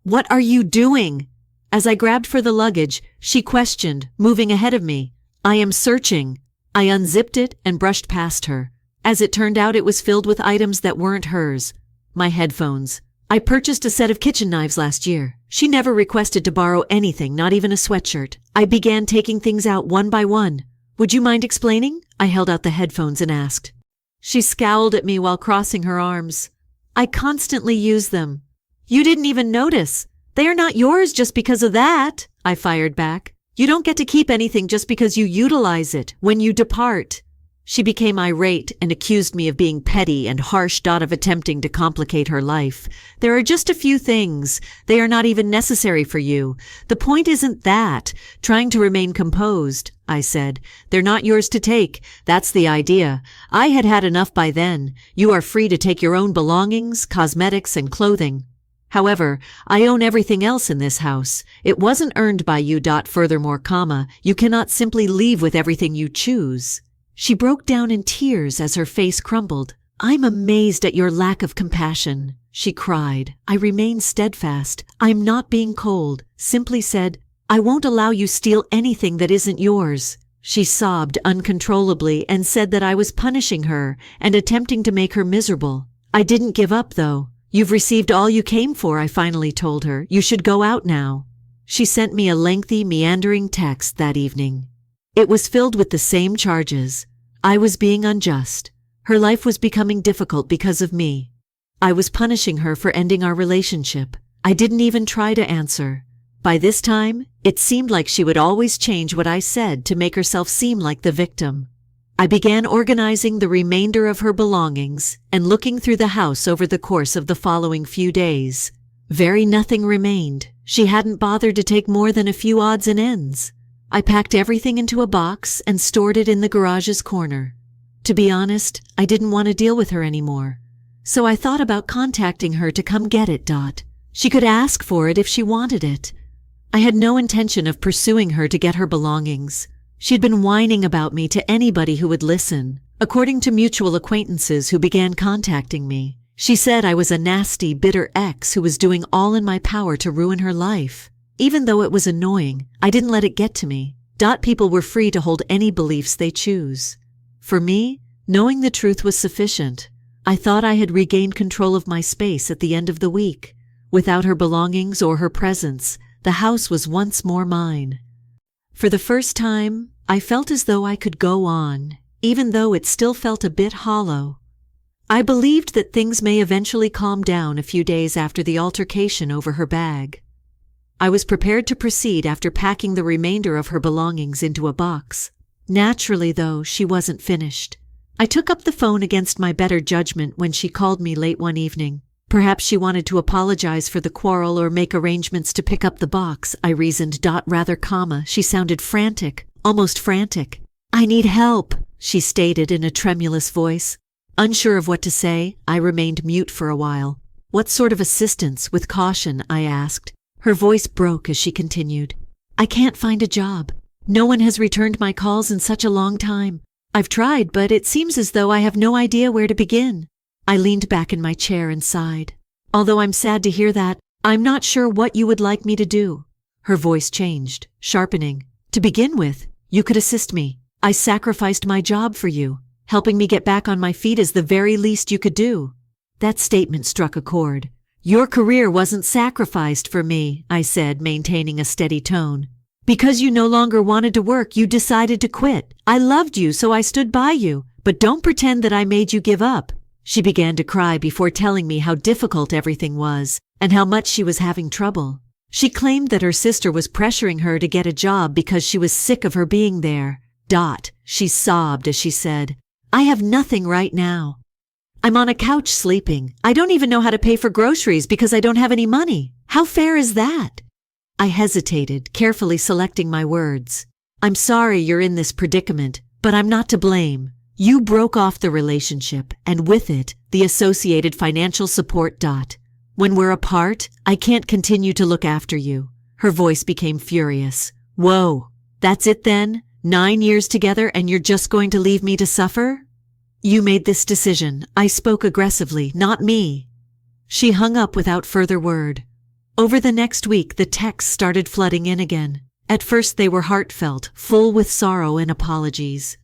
What are you doing? As I grabbed for the luggage, she questioned, moving ahead of me. I am searching. I unzipped it and brushed past her. As it turned out, it was filled with items that weren't hers. My headphones, I purchased a set of kitchen knives last year. She never requested to borrow anything, not even a sweatshirt. I began taking things out one by one. Would you mind explaining? I held out the headphones and asked. She scowled at me while crossing her arms. I constantly use them. You didn't even notice. They are not yours just because of that, I fired back. You don't get to keep anything just because you utilize it when you depart. She became irate and accused me of being petty and harsh, of attempting to complicate her life. There are just a few things. They are not even necessary for you. The point isn't that. Trying to remain composed, I said. They're not yours to take. That's the idea. I had had enough by then. You are free to take your own belongings, cosmetics, and clothing. However, I own everything else in this house. It wasn't earned by you. Furthermore, you cannot simply leave with everything you choose. She broke down in tears as her face crumbled. I'm amazed at your lack of compassion, she cried. I remained steadfast. I'm not being cold. Simply said, I won't allow you steal anything that isn't yours. She sobbed uncontrollably and said that I was punishing her and attempting to make her miserable. I didn't give up, though. You've received all you came for, I finally told her. You should go out now. She sent me a lengthy, meandering text that evening. It was filled with the same charges. I was being unjust. Her life was becoming difficult because of me. I was punishing her for ending our relationship. I didn't even try to answer. By this time, it seemed like she would always change what I said to make herself seem like the victim. I began organizing the remainder of her belongings and looking through the house over the course of the following few days. Very nothing remained. She hadn't bothered to take more than a few odds and ends. I packed everything into a box and stored it in the garage's corner. To be honest, I didn't want to deal with her anymore. So I thought about contacting her to come get it. She could ask for it if she wanted it. I had no intention of pursuing her to get her belongings. She'd been whining about me to anybody who would listen. According to mutual acquaintances who began contacting me, she said I was a nasty, bitter ex who was doing all in my power to ruin her life. Even though it was annoying, I didn't let it get to me. People were free to hold any beliefs they choose. For me, knowing the truth was sufficient. I thought I had regained control of my space at the end of the week. Without her belongings or her presence, the house was once more mine. For the first time, I felt as though I could go on, even though it still felt a bit hollow. I believed that things may eventually calm down a few days after the altercation over her bag. I was prepared to proceed after packing the remainder of her belongings into a box. Naturally, though, she wasn't finished. I took up the phone against my better judgment when she called me late one evening. Perhaps she wanted to apologize for the quarrel or make arrangements to pick up the box, I reasoned. She sounded frantic, almost frantic. I need help, she stated in a tremulous voice. Unsure of what to say, I remained mute for a while. What sort of assistance, with caution, I asked. Her voice broke as she continued. I can't find a job. No one has returned my calls in such a long time. I've tried, but it seems as though I have no idea where to begin. I leaned back in my chair and sighed. Although I'm sad to hear that, I'm not sure what you would like me to do. Her voice changed, sharpening. To begin with, you could assist me. I sacrificed my job for you. Helping me get back on my feet is the very least you could do. That statement struck a chord. Your career wasn't sacrificed for me, I said, maintaining a steady tone. Because you no longer wanted to work, you decided to quit. I loved you, so I stood by you. But don't pretend that I made you give up. She began to cry before telling me how difficult everything was and how much she was having trouble. She claimed that her sister was pressuring her to get a job because she was sick of her being there. She sobbed as she said, I have nothing right now. I'm on a couch sleeping. I don't even know how to pay for groceries because I don't have any money. How fair is that? I hesitated, carefully selecting my words. I'm sorry you're in this predicament, but I'm not to blame. You broke off the relationship, and with it, the associated financial support. When we're apart, I can't continue to look after you. Her voice became furious. Whoa, that's it then? 9 years together and you're just going to leave me to suffer? You made this decision. I spoke aggressively, not me. She hung up without further word. Over the next week, the texts started flooding in again. At first they were heartfelt, full with sorrow and apologies.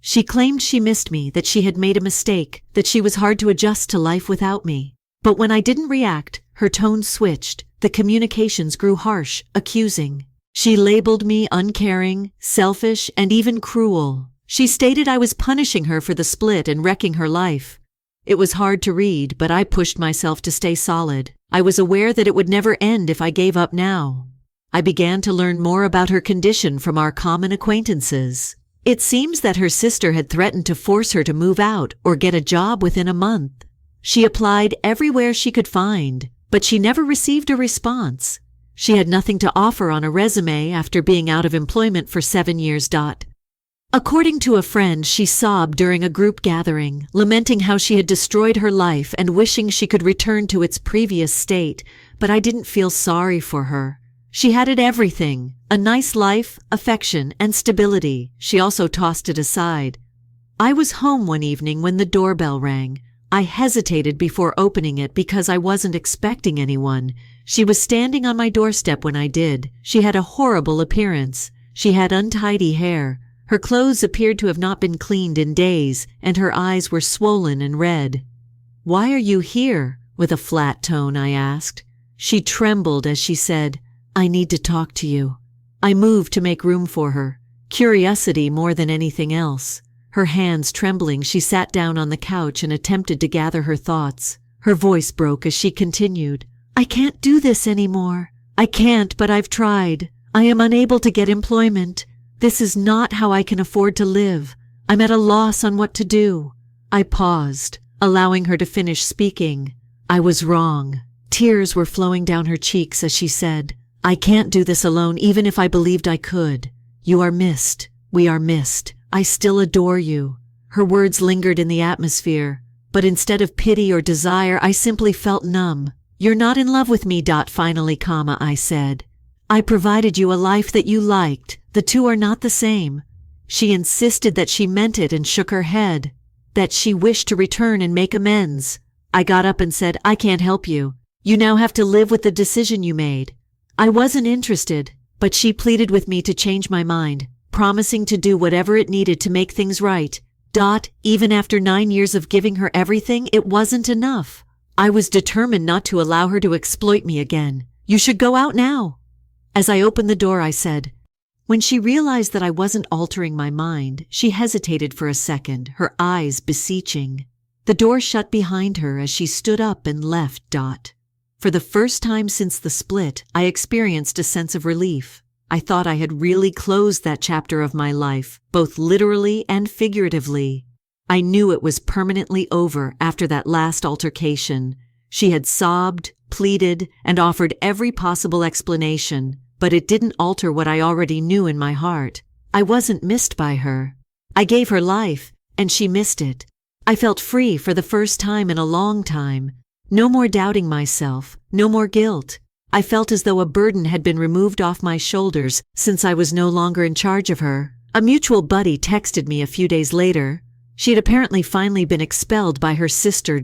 She claimed she missed me, that she had made a mistake, that she was hard to adjust to life without me. But when I didn't react, her tone switched. The communications grew harsh, accusing. She labeled me uncaring, selfish, and even cruel. She stated I was punishing her for the split and wrecking her life. It was hard to read, but I pushed myself to stay solid. I was aware that it would never end if I gave up now. I began to learn more about her condition from our common acquaintances. It seems that her sister had threatened to force her to move out or get a job within a month. She applied everywhere she could find, but she never received a response. She had nothing to offer on a resume after being out of employment for 7 years. According to a friend, she sobbed during a group gathering, lamenting how she had destroyed her life and wishing she could return to its previous state, but I didn't feel sorry for her. She had it everything, a nice life, affection, and stability. She also tossed it aside. I was home one evening when the doorbell rang. I hesitated before opening it because I wasn't expecting anyone. She was standing on my doorstep when I did. She had a horrible appearance. She had untidy hair. Her clothes appeared to have not been cleaned in days, and her eyes were swollen and red. "Why are you here?" With a flat tone, I asked. She trembled as she said, "I need to talk to you." I moved to make room for her. Curiosity more than anything else. Her hands trembling, she sat down on the couch and attempted to gather her thoughts. Her voice broke as she continued, "I can't do this anymore. I can't, but I've tried. I am unable to get employment. This is not how I can afford to live. I'm at a loss on what to do." I paused, allowing her to finish speaking. I was wrong. Tears were flowing down her cheeks as she said, "I can't do this alone even if I believed I could. You are missed. We are missed. I still adore you." Her words lingered in the atmosphere, but instead of pity or desire, I simply felt numb. "You're not in love with me. Finally, I said. I provided you a life that you liked. The two are not the same." She insisted that she meant it and shook her head, that she wished to return and make amends. I got up and said, "I can't help you. You now have to live with the decision you made." I wasn't interested, but she pleaded with me to change my mind, promising to do whatever it needed to make things right. Even after 9 years of giving her everything, it wasn't enough. I was determined not to allow her to exploit me again. "You should go out now." As I opened the door, I said. When she realized that I wasn't altering my mind, she hesitated for a second, her eyes beseeching. The door shut behind her as she stood up and left. For the first time since the split, I experienced a sense of relief. I thought I had really closed that chapter of my life, both literally and figuratively. I knew it was permanently over after that last altercation. She had sobbed, pleaded, and offered every possible explanation, but it didn't alter what I already knew in my heart. I wasn't missed by her. I gave her life, and she missed it. I felt free for the first time in a long time. No more doubting myself, no more guilt. I felt as though a burden had been removed off my shoulders since I was no longer in charge of her. A mutual buddy texted me a few days later. She had apparently finally been expelled by her sister.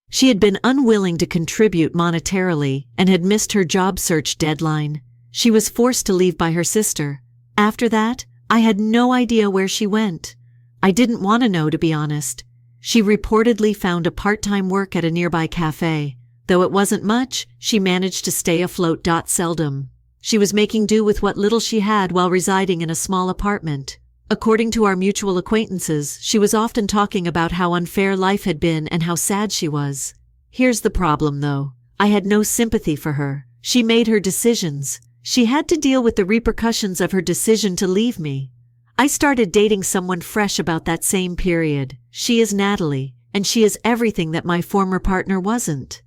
She had been unwilling to contribute monetarily and had missed her job search deadline. She was forced to leave by her sister. After that, I had no idea where she went. I didn't want to know, to be honest. She reportedly found a part-time work at a nearby cafe. Though it wasn't much, she managed to stay afloat. Seldom. She was making do with what little she had while residing in a small apartment. According to our mutual acquaintances, she was often talking about how unfair life had been and how sad she was. Here's the problem, though. I had no sympathy for her. She made her decisions. She had to deal with the repercussions of her decision to leave me. I started dating someone fresh about that same period. She is Natalie, and she is everything that my former partner wasn't.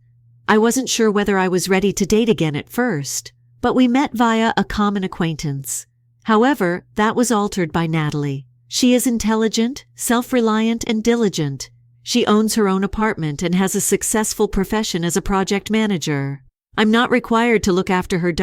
I wasn't sure whether I was ready to date again at first, but we met via a common acquaintance. However, that was altered by Natalie. She is intelligent, self-reliant, and diligent. She owns her own apartment and has a successful profession as a project manager. I'm not required to look after her.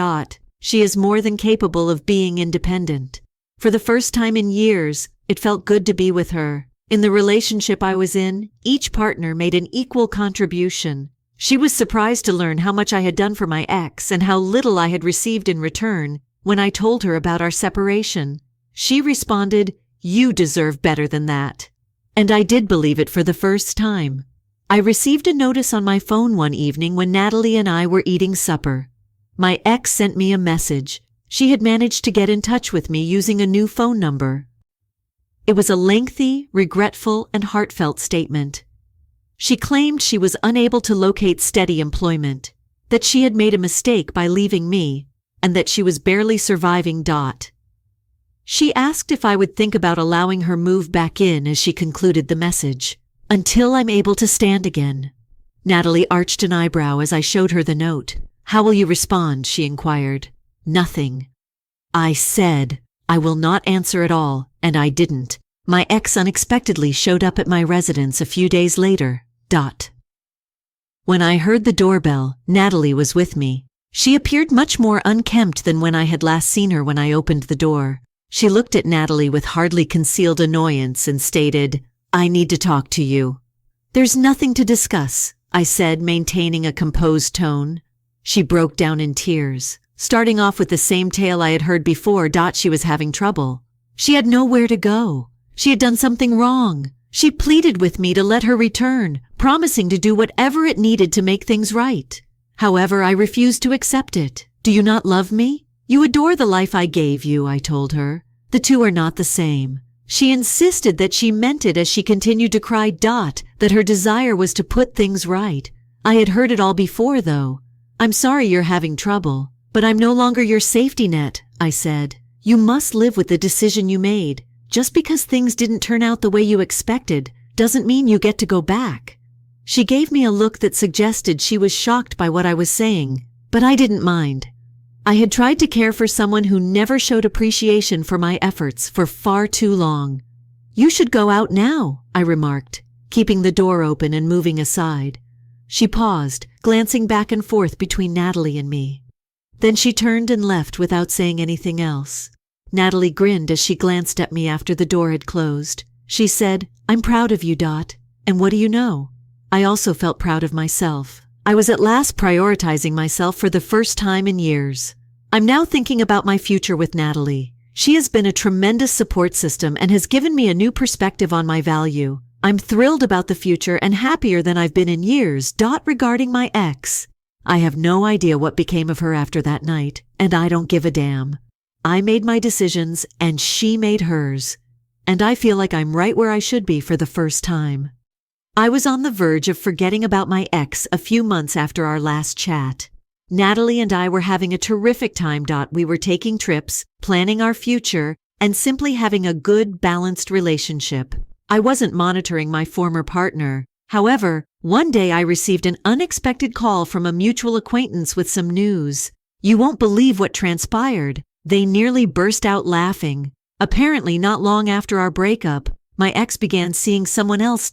She is more than capable of being independent. For the first time in years, it felt good to be with her. In the relationship I was in, each partner made an equal contribution. She was surprised to learn how much I had done for my ex and how little I had received in return when I told her about our separation. She responded, "You deserve better than that." And I did believe it for the first time. I received a notice on my phone one evening when Natalie and I were eating supper. My ex sent me a message. She had managed to get in touch with me using a new phone number. It was a lengthy, regretful, and heartfelt statement. She claimed she was unable to locate steady employment, that she had made a mistake by leaving me, and that she was barely surviving. She asked if I would think about allowing her move back in as she concluded the message. Until I'm able to stand again. Natalie arched an eyebrow as I showed her the note. How will you respond? She inquired. Nothing. I said, I will not answer at all, and I didn't. My ex unexpectedly showed up at my residence a few days later. When I heard the doorbell, Natalie was with me. She appeared much more unkempt than when I had last seen her when I opened the door. She looked at Natalie with hardly concealed annoyance and stated, I need to talk to you. There's nothing to discuss, I said, maintaining a composed tone. She broke down in tears, starting off with the same tale I had heard before. She was having trouble. She had nowhere to go. She had done something wrong. She pleaded with me to let her return, promising to do whatever it needed to make things right. However, I refused to accept it. Do you not love me? You adore the life I gave you, I told her. The two are not the same. She insisted that she meant it as she continued to cry. That her desire was to put things right. I had heard it all before, though. I'm sorry you're having trouble, but I'm no longer your safety net, I said. You must live with the decision you made. Just because things didn't turn out the way you expected doesn't mean you get to go back. She gave me a look that suggested she was shocked by what I was saying, but I didn't mind. I had tried to care for someone who never showed appreciation for my efforts for far too long. You should go out now, I remarked, keeping the door open and moving aside. She paused, glancing back and forth between Natalie and me. Then she turned and left without saying anything else. Natalie grinned as she glanced at me after the door had closed. She said, I'm proud of you, And what do you know? I also felt proud of myself. I was at last prioritizing myself for the first time in years. I'm now thinking about my future with Natalie. She has been a tremendous support system and has given me a new perspective on my value. I'm thrilled about the future and happier than I've been in years. Regarding my ex, I have no idea what became of her after that night, and I don't give a damn. I made my decisions and she made hers, and I feel like I'm right where I should be for the first time. I was on the verge of forgetting about my ex a few months after our last chat. Natalie and I were having a terrific time. We were taking trips, planning our future, and simply having a good, balanced relationship. I wasn't monitoring my former partner. However, one day I received an unexpected call from a mutual acquaintance with some news. You won't believe what transpired. They nearly burst out laughing. Apparently, not long after our breakup, my ex began seeing someone else.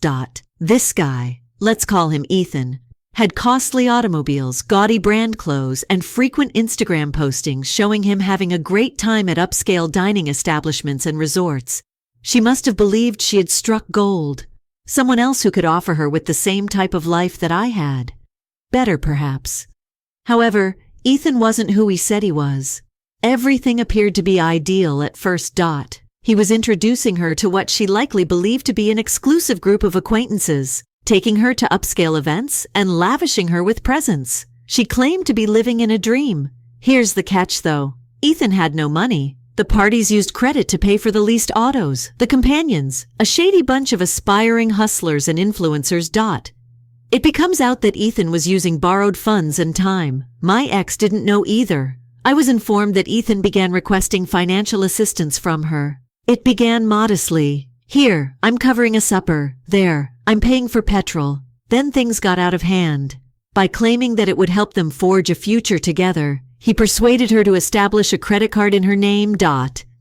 This guy, let's call him Ethan, had costly automobiles, gaudy brand clothes, and frequent Instagram postings showing him having a great time at upscale dining establishments and resorts. She must have believed she had struck gold. Someone else who could offer her with the same type of life that I had. Better, perhaps. However, Ethan wasn't who he said he was. Everything appeared to be ideal at first. He was introducing her to what she likely believed to be an exclusive group of acquaintances, taking her to upscale events and lavishing her with presents. She claimed to be living in a dream. Here's the catch, though. Ethan had no money. The parties used credit to pay for the leased autos, the companions, a shady bunch of aspiring hustlers and influencers. It becomes out that Ethan was using borrowed funds and time. My ex didn't know either. I was informed that Ethan began requesting financial assistance from her. It began modestly. Here, I'm covering a supper. There, I'm paying for petrol. Then things got out of hand. By claiming that it would help them forge a future together, he persuaded her to establish a credit card in her name.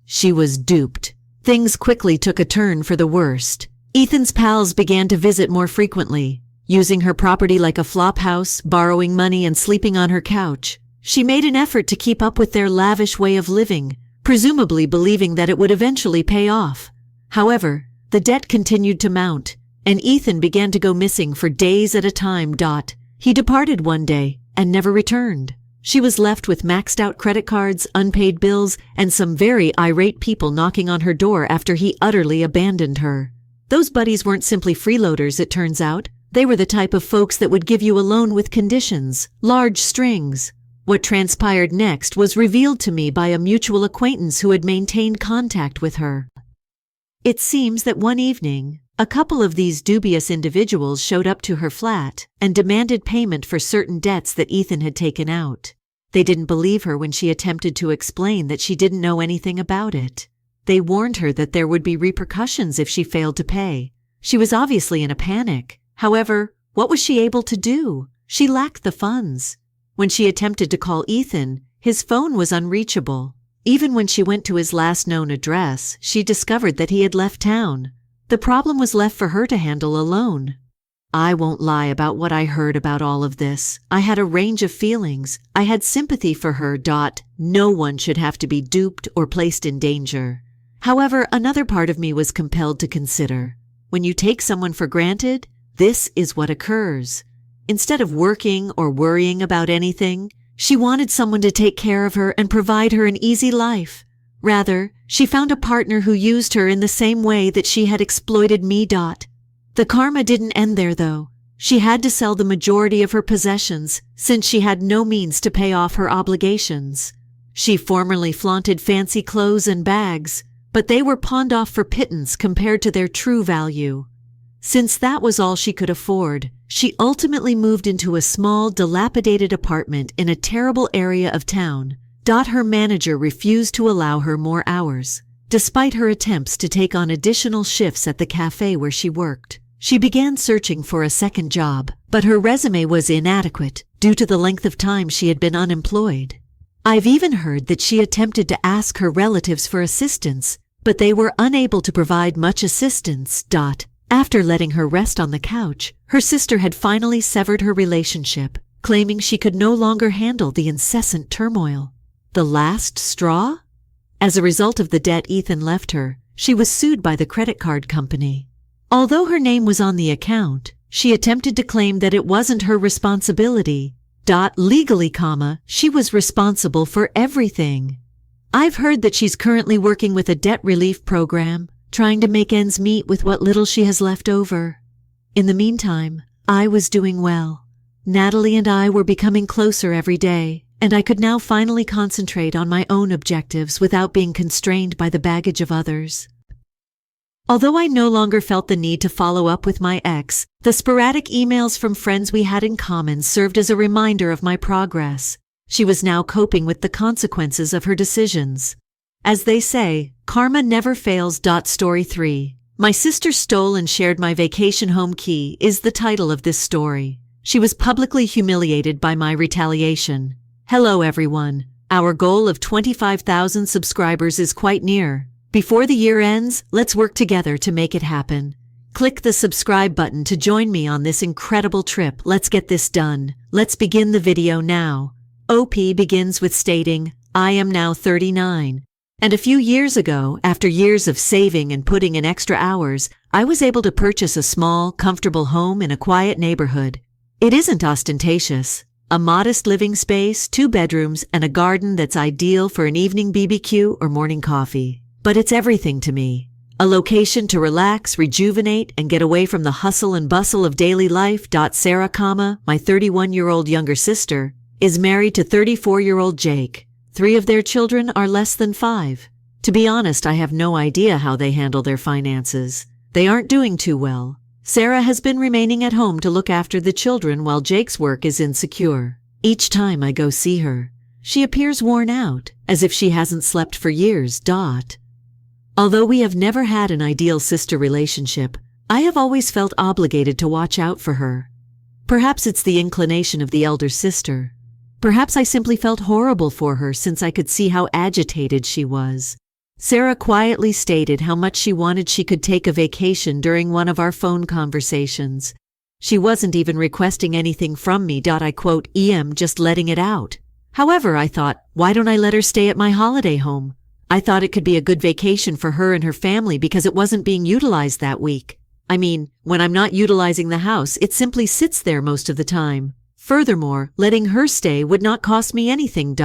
She was duped. Things quickly took a turn for the worst. Ethan's pals began to visit more frequently, using her property like a flop house, borrowing money and sleeping on her couch. She made an effort to keep up with their lavish way of living, presumably believing that it would eventually pay off. However, the debt continued to mount, and Ethan began to go missing for days at a time. He departed one day and never returned. She was left with maxed out credit cards, unpaid bills, and some very irate people knocking on her door after he utterly abandoned her. Those buddies weren't simply freeloaders, it turns out. They were the type of folks that would give you a loan with conditions, large strings. What transpired next was revealed to me by a mutual acquaintance who had maintained contact with her. It seems that one evening, a couple of these dubious individuals showed up to her flat and demanded payment for certain debts that Ethan had taken out. They didn't believe her when she attempted to explain that she didn't know anything about it. They warned her that there would be repercussions if she failed to pay. She was obviously in a panic. However, what was she able to do? She lacked the funds. When she attempted to call Ethan, his phone was unreachable. Even when she went to his last known address, she discovered that he had left town. The problem was left for her to handle alone. I won't lie about what I heard about all of this. I had a range of feelings. I had sympathy for her. No one should have to be duped or placed in danger. However, another part of me was compelled to consider. When you take someone for granted, this is what occurs. Instead of working or worrying about anything, she wanted someone to take care of her and provide her an easy life. Rather, she found a partner who used her in the same way that she had exploited me. The karma didn't end there, though. She had to sell the majority of her possessions since she had no means to pay off her obligations. She formerly flaunted fancy clothes and bags, but they were pawned off for pittance compared to their true value. Since that was all she could afford, she ultimately moved into a small, dilapidated apartment in a terrible area of town. Her manager refused to allow her more hours. Despite her attempts to take on additional shifts at the cafe where she worked, she began searching for a second job, but her resume was inadequate due to the length of time she had been unemployed. I've even heard that she attempted to ask her relatives for assistance, but they were unable to provide much assistance. After letting her rest on the couch, her sister had finally severed her relationship, claiming she could no longer handle the incessant turmoil. The last straw? As a result of the debt Ethan left her, she was sued by the credit card company. Although her name was on the account, she attempted to claim that it wasn't her responsibility. Legally, she was responsible for everything. I've heard that she's currently working with a debt relief program, trying to make ends meet with what little she has left over. In the meantime, I was doing well. Natalie and I were becoming closer every day, and I could now finally concentrate on my own objectives without being constrained by the baggage of others. Although I no longer felt the need to follow up with my ex, the sporadic emails from friends we had in common served as a reminder of my progress. She was now coping with the consequences of her decisions. As they say, karma never fails. Story 3. My sister stole and shared my vacation home key is the title of this story. She was publicly humiliated by my retaliation. Hello everyone. Our goal of 25,000 subscribers is quite near. Before the year ends, let's work together to make it happen. Click the subscribe button to join me on this incredible trip. Let's get this done. Let's begin the video now. OP begins with stating, I am now 39. And a few years ago, after years of saving and putting in extra hours, I was able to purchase a small, comfortable home in a quiet neighborhood. It isn't ostentatious. A modest living space, 2 bedrooms, and a garden that's ideal for an evening BBQ or morning coffee. But it's everything to me. A location to relax, rejuvenate, and get away from the hustle and bustle of daily life. Sarah, my 31-year-old younger sister, is married to 34-year-old Jake. 3 of their children are less than 5. To be honest, I have no idea how they handle their finances. They aren't doing too well. Sarah has been remaining at home to look after the children while Jake's work is insecure. Each time I go see her, she appears worn out, as if she hasn't slept for years. Although we have never had an ideal sister relationship, I have always felt obligated to watch out for her. Perhaps it's the inclination of the elder sister. Perhaps I simply felt horrible for her since I could see how agitated she was. Sarah quietly stated how much she wanted she could take a vacation during one of our phone conversations. She wasn't even requesting anything from me. I quote, just letting it out. However, I thought, why don't I let her stay at my holiday home? I thought it could be a good vacation for her and her family because it wasn't being utilized that week. I mean, when I'm not utilizing the house, it simply sits there most of the time. Furthermore, letting her stay would not cost me anything.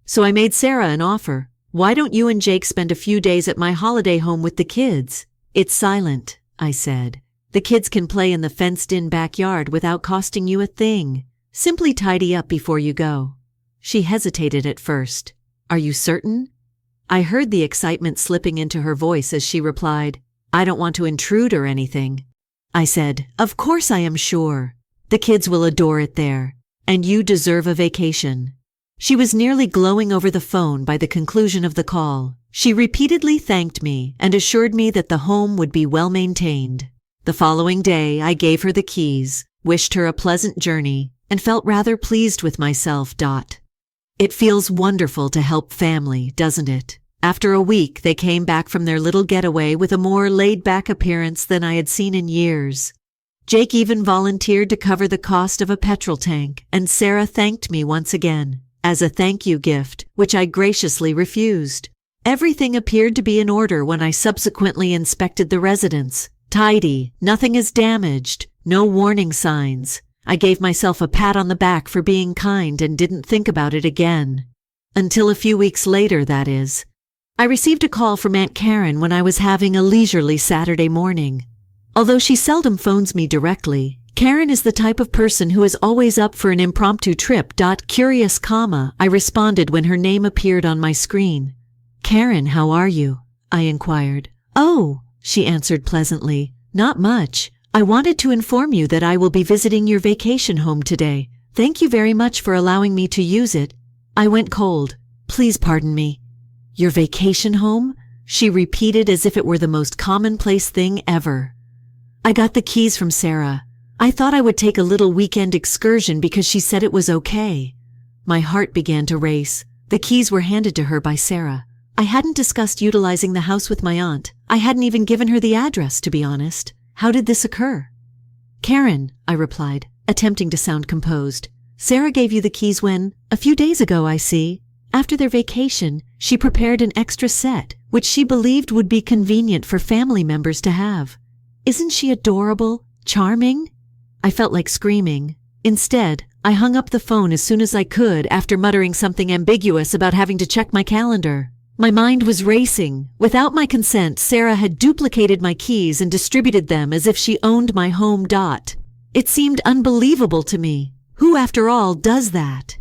So I made Sarah an offer. Why don't you and Jake spend a few days at my holiday home with the kids? It's silent, I said. The kids can play in the fenced-in backyard without costing you a thing. Simply tidy up before you go." She hesitated at first. "Are you certain?" I heard the excitement slipping into her voice as she replied, "I don't want to intrude or anything." I said, "Of course I am sure. The kids will adore it there. And you deserve a vacation." She was nearly glowing over the phone by the conclusion of the call. She repeatedly thanked me and assured me that the home would be well maintained. The following day, I gave her the keys, wished her a pleasant journey, and felt rather pleased with myself. It feels wonderful to help family, doesn't it? After a week, they came back from their little getaway with a more laid-back appearance than I had seen in years. Jake even volunteered to cover the cost of a petrol tank, and Sarah thanked me once again, as a thank you gift, which I graciously refused. Everything appeared to be in order when I subsequently inspected the residence. Tidy, nothing is damaged, no warning signs. I gave myself a pat on the back for being kind and didn't think about it again. Until a few weeks later, that is. I received a call from Aunt Karen when I was having a leisurely Saturday morning. Although she seldom phones me directly, Karen is the type of person who is always up for an impromptu trip. Curious, I responded when her name appeared on my screen. "Karen, how are you?" I inquired. "Oh," she answered pleasantly, "not much. I wanted to inform you that I will be visiting your vacation home today. Thank you very much for allowing me to use it." I went cold. "Please pardon me." "Your vacation home?" she repeated as if it were the most commonplace thing ever. "I got the keys from Sarah. I thought I would take a little weekend excursion because she said it was okay." My heart began to race. The keys were handed to her by Sarah. I hadn't discussed utilizing the house with my aunt. I hadn't even given her the address, to be honest. How did this occur? "Karen," I replied, attempting to sound composed. "Sarah gave you the keys when, a few days ago, I see. After their vacation, she prepared an extra set, which she believed would be convenient for family members to have. Isn't she adorable? Charming?" I felt like screaming. Instead, I hung up the phone as soon as I could after muttering something ambiguous about having to check my calendar. My mind was racing. Without my consent, Sarah had duplicated my keys and distributed them as if she owned my home. It seemed unbelievable to me. Who, after all, does that?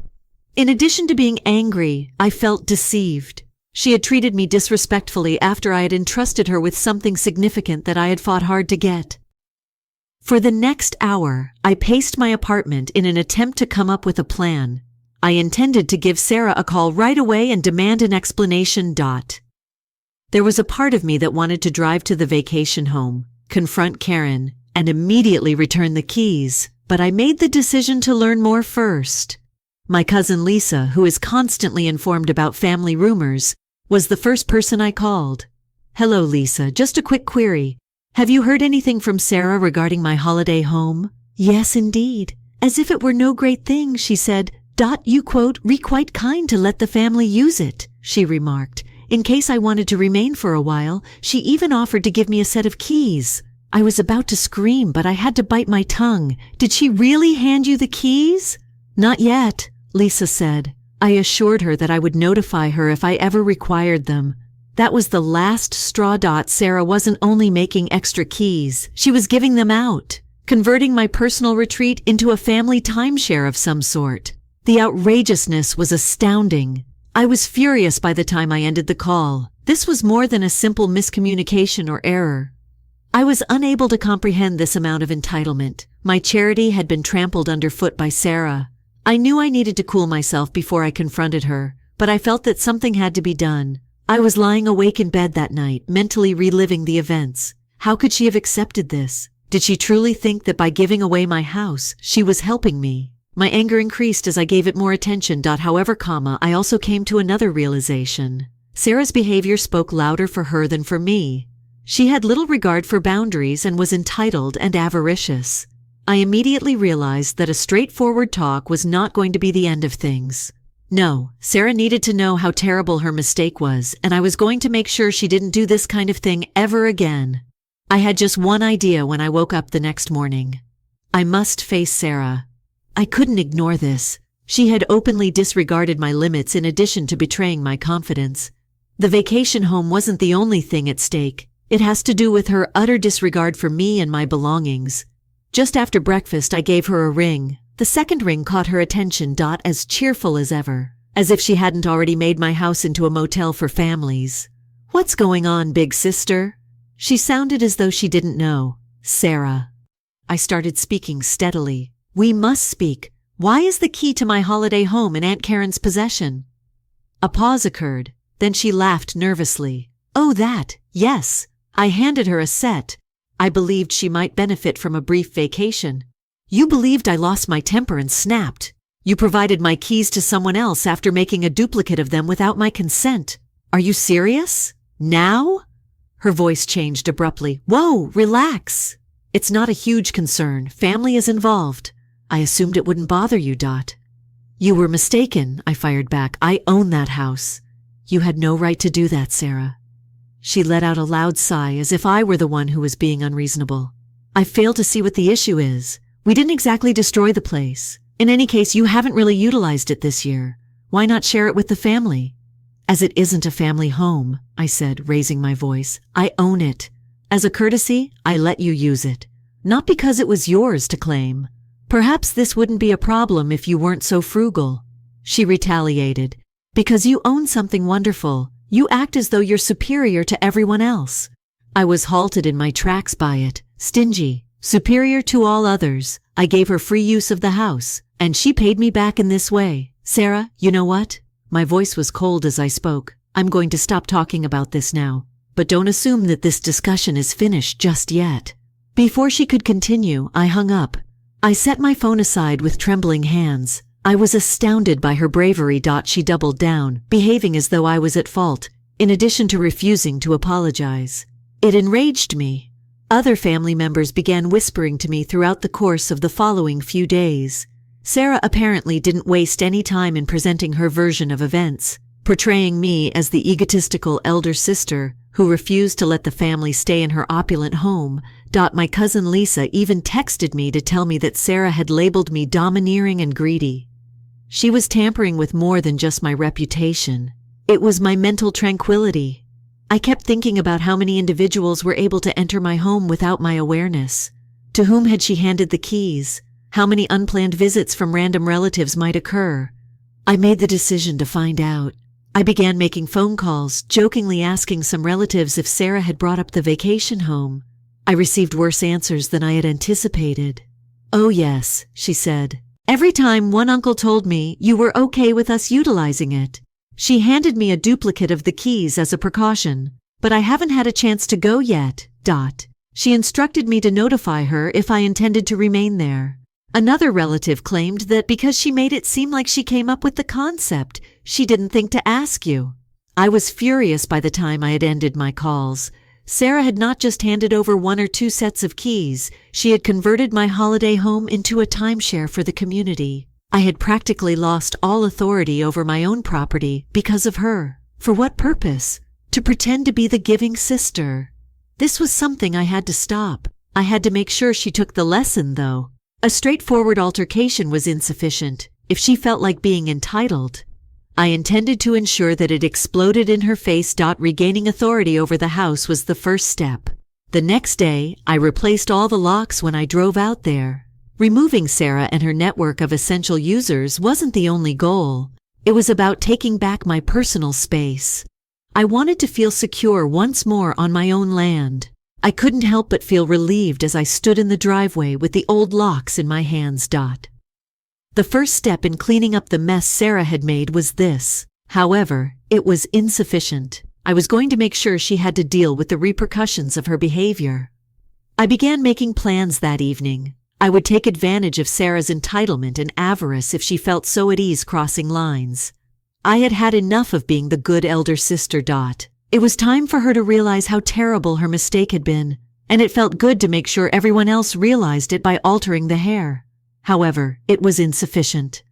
In addition to being angry, I felt deceived. She had treated me disrespectfully after I had entrusted her with something significant that I had fought hard to get. For the next hour, I paced my apartment in an attempt to come up with a plan. I intended to give Sarah a call right away and demand an explanation. There was a part of me that wanted to drive to the vacation home, confront Karen, and immediately return the keys, but I made the decision to learn more first. My cousin Lisa, who is constantly informed about family rumors, was the first person I called. "Hello, Lisa, just a quick query. Have you heard anything from Sarah regarding my holiday home?" "Yes, indeed. As if it were no great thing," she said. "You re quite kind to let the family use it," she remarked. "In case I wanted to remain for a while, she even offered to give me a set of keys." I was about to scream, but I had to bite my tongue. "Did she really hand you the keys?" "Not yet," Lisa said. I assured her that I would notify her if I ever required them. That was the last straw. Sarah wasn't only making extra keys, she was giving them out, converting my personal retreat into a family timeshare of some sort. The outrageousness was astounding. I was furious by the time I ended the call. This was more than a simple miscommunication or error. I was unable to comprehend this amount of entitlement. My charity had been trampled underfoot by Sarah. I knew I needed to cool myself before I confronted her, but I felt that something had to be done. I was lying awake in bed that night, mentally reliving the events. How could she have accepted this? Did she truly think that by giving away my house, she was helping me? My anger increased as I gave it more attention. However, I also came to another realization. Sarah's behavior spoke louder for her than for me. She had little regard for boundaries and was entitled and avaricious. I immediately realized that a straightforward talk was not going to be the end of things. No, Sarah needed to know how terrible her mistake was, and I was going to make sure she didn't do this kind of thing ever again. I had just one idea when I woke up the next morning. I must face Sarah. I couldn't ignore this. She had openly disregarded my limits in addition to betraying my confidence. The vacation home wasn't the only thing at stake. It has to do with her utter disregard for me and my belongings. Just after breakfast, I gave her a ring. The second ring caught her attention, as cheerful as ever, as if she hadn't already made my house into a motel for families. "What's going on, big sister?" She sounded as though she didn't know. "Sarah." I started speaking steadily. "We must speak. Why is the key to my holiday home in Aunt Karen's possession?" A pause occurred. Then she laughed nervously. "Oh, that, yes." I handed her a set. I believed she might benefit from a brief vacation. "You believed I lost my temper and snapped. You provided my keys to someone else after making a duplicate of them without my consent. Are you serious? Now?" Her voice changed abruptly. "Whoa, relax. It's not a huge concern. Family is involved. I assumed it wouldn't bother you, "You were mistaken," I fired back. "I own that house." "You had no right to do that, Sarah." She let out a loud sigh as if I were the one who was being unreasonable. "I fail to see what the issue is. We didn't exactly destroy the place. In any case, you haven't really utilized it this year. Why not share it with the family?" "As it isn't a family home," I said, raising my voice. "I own it. As a courtesy, I let you use it. Not because it was yours to claim. Perhaps this wouldn't be a problem if you weren't so frugal." She retaliated. "Because you own something wonderful, you act as though you're superior to everyone else." I was halted in my tracks by it. Stingy, superior to all others. I gave her free use of the house, and she paid me back in this way. "Sarah, you know what?" My voice was cold as I spoke. "I'm going to stop talking about this now. But don't assume that this discussion is finished just yet." Before she could continue, I hung up. I set my phone aside with trembling hands. I was astounded by her bravery. She doubled down, behaving as though I was at fault, in addition to refusing to apologize. It enraged me. Other family members began whispering to me throughout the course of the following few days. Sarah apparently didn't waste any time in presenting her version of events, portraying me as the egotistical elder sister who refused to let the family stay in her opulent home. My cousin Lisa even texted me to tell me that Sarah had labeled me domineering and greedy. She was tampering with more than just my reputation. It was my mental tranquility. I kept thinking about how many individuals were able to enter my home without my awareness. To whom had she handed the keys? How many unplanned visits from random relatives might occur? I made the decision to find out. I began making phone calls, jokingly asking some relatives if Sarah had brought up the vacation home. I received worse answers than I had anticipated. "Oh yes," she said. "Every time one uncle told me you were okay with us utilizing it. She handed me a duplicate of the keys as a precaution, but I haven't had a chance to go yet. She instructed me to notify her if I intended to remain there." Another relative claimed that because she made it seem like she came up with the concept, she didn't think to ask you. I was furious by the time I had ended my calls. Sarah had not just handed over 1 or 2 sets of keys, she had converted my holiday home into a timeshare for the community. I had practically lost all authority over my own property because of her. For what purpose? To pretend to be the giving sister. This was something I had to stop. I had to make sure she took the lesson, though. A straightforward altercation was insufficient. If she felt like being entitled, I intended to ensure that it exploded in her face. Regaining authority over the house was the first step. The next day, I replaced all the locks when I drove out there. Removing Sarah and her network of essential users wasn't the only goal. It was about taking back my personal space. I wanted to feel secure once more on my own land. I couldn't help but feel relieved as I stood in the driveway with the old locks in my hands. The first step in cleaning up the mess Sarah had made was this. However, it was insufficient. I was going to make sure she had to deal with the repercussions of her behavior. I began making plans that evening. I would take advantage of Sarah's entitlement and avarice if she felt so at ease crossing lines. I had had enough of being the good elder sister. It was time for her to realize how terrible her mistake had been, and it felt good to make sure everyone else realized it by altering the hair. However, it was insufficient.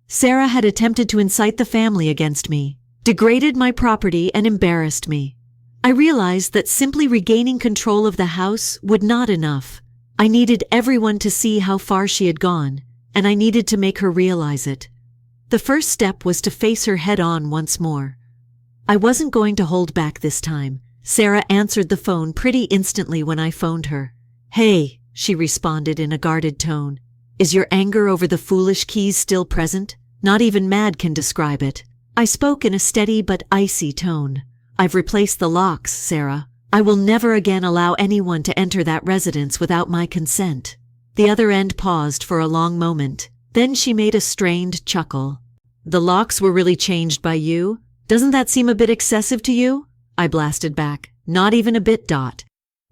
Sarah had attempted to incite the family against me, degraded my property, and embarrassed me. I realized that simply regaining control of the house would not enough. I needed everyone to see how far she had gone, and I needed to make her realize it. The first step was to face her head on once more. I wasn't going to hold back this time. Sarah answered the phone pretty instantly when I phoned her. "Hey," she responded in a guarded tone. "Is your anger over the foolish keys still present? Not even mad can describe it." I spoke in a steady but icy tone. "I've replaced the locks, Sarah. I will never again allow anyone to enter that residence without my consent." The other end paused for a long moment. Then she made a strained chuckle. "The locks were really changed by you? Doesn't that seem a bit excessive to you?" I blasted back. "Not even a bit, Dot.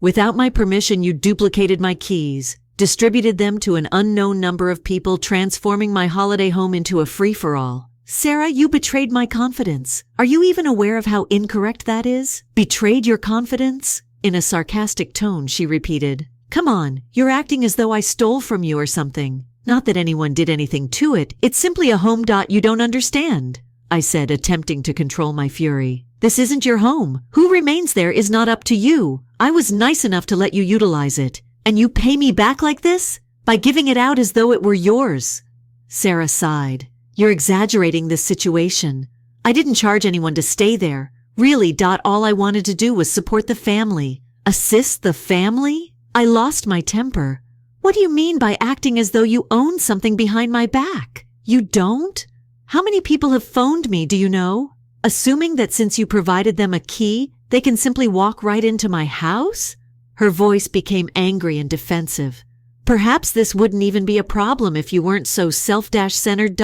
Without my permission, you duplicated my keys, distributed them to an unknown number of people, transforming my holiday home into a free-for-all. Sarah, you betrayed my confidence. Are you even aware of how incorrect that is? Betrayed your confidence?" In a sarcastic tone, she repeated. "Come on, you're acting as though I stole from you or something. Not that anyone did anything to it, it's simply a home. You don't understand," I said, attempting to control my fury. "This isn't your home. Who remains there is not up to you. I was nice enough to let you utilize it. And you pay me back like this? By giving it out as though it were yours." Sarah sighed. "You're exaggerating this situation. I didn't charge anyone to stay there. Really, all I wanted to do was support the family. Assist the family?" I lost my temper. "What do you mean by acting as though you own something behind my back? You don't? How many people have phoned me, do you know? Assuming that since you provided them a key, they can simply walk right into my house?" Her voice became angry and defensive. "Perhaps this wouldn't even be a problem if you weren't so self-centered.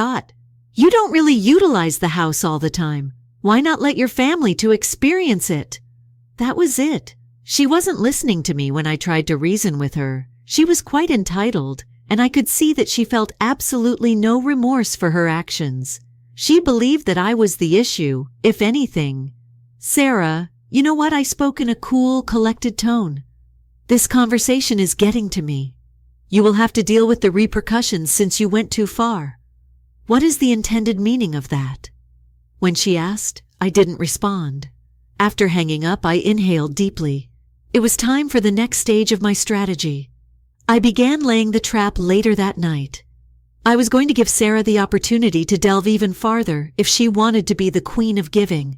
You don't really utilize the house all the time. Why not let your family to experience it?" That was it. She wasn't listening to me when I tried to reason with her. She was quite entitled, and I could see that she felt absolutely no remorse for her actions. She believed that I was the issue, if anything. "Sarah, you know what?" I spoke in a cool, collected tone. "This conversation is getting to me. You will have to deal with the repercussions since you went too far. What is the intended meaning of that?" When she asked, I didn't respond. After hanging up, I inhaled deeply. It was time for the next stage of my strategy. I began laying the trap later that night. I was going to give Sarah the opportunity to delve even farther if she wanted to be the queen of giving.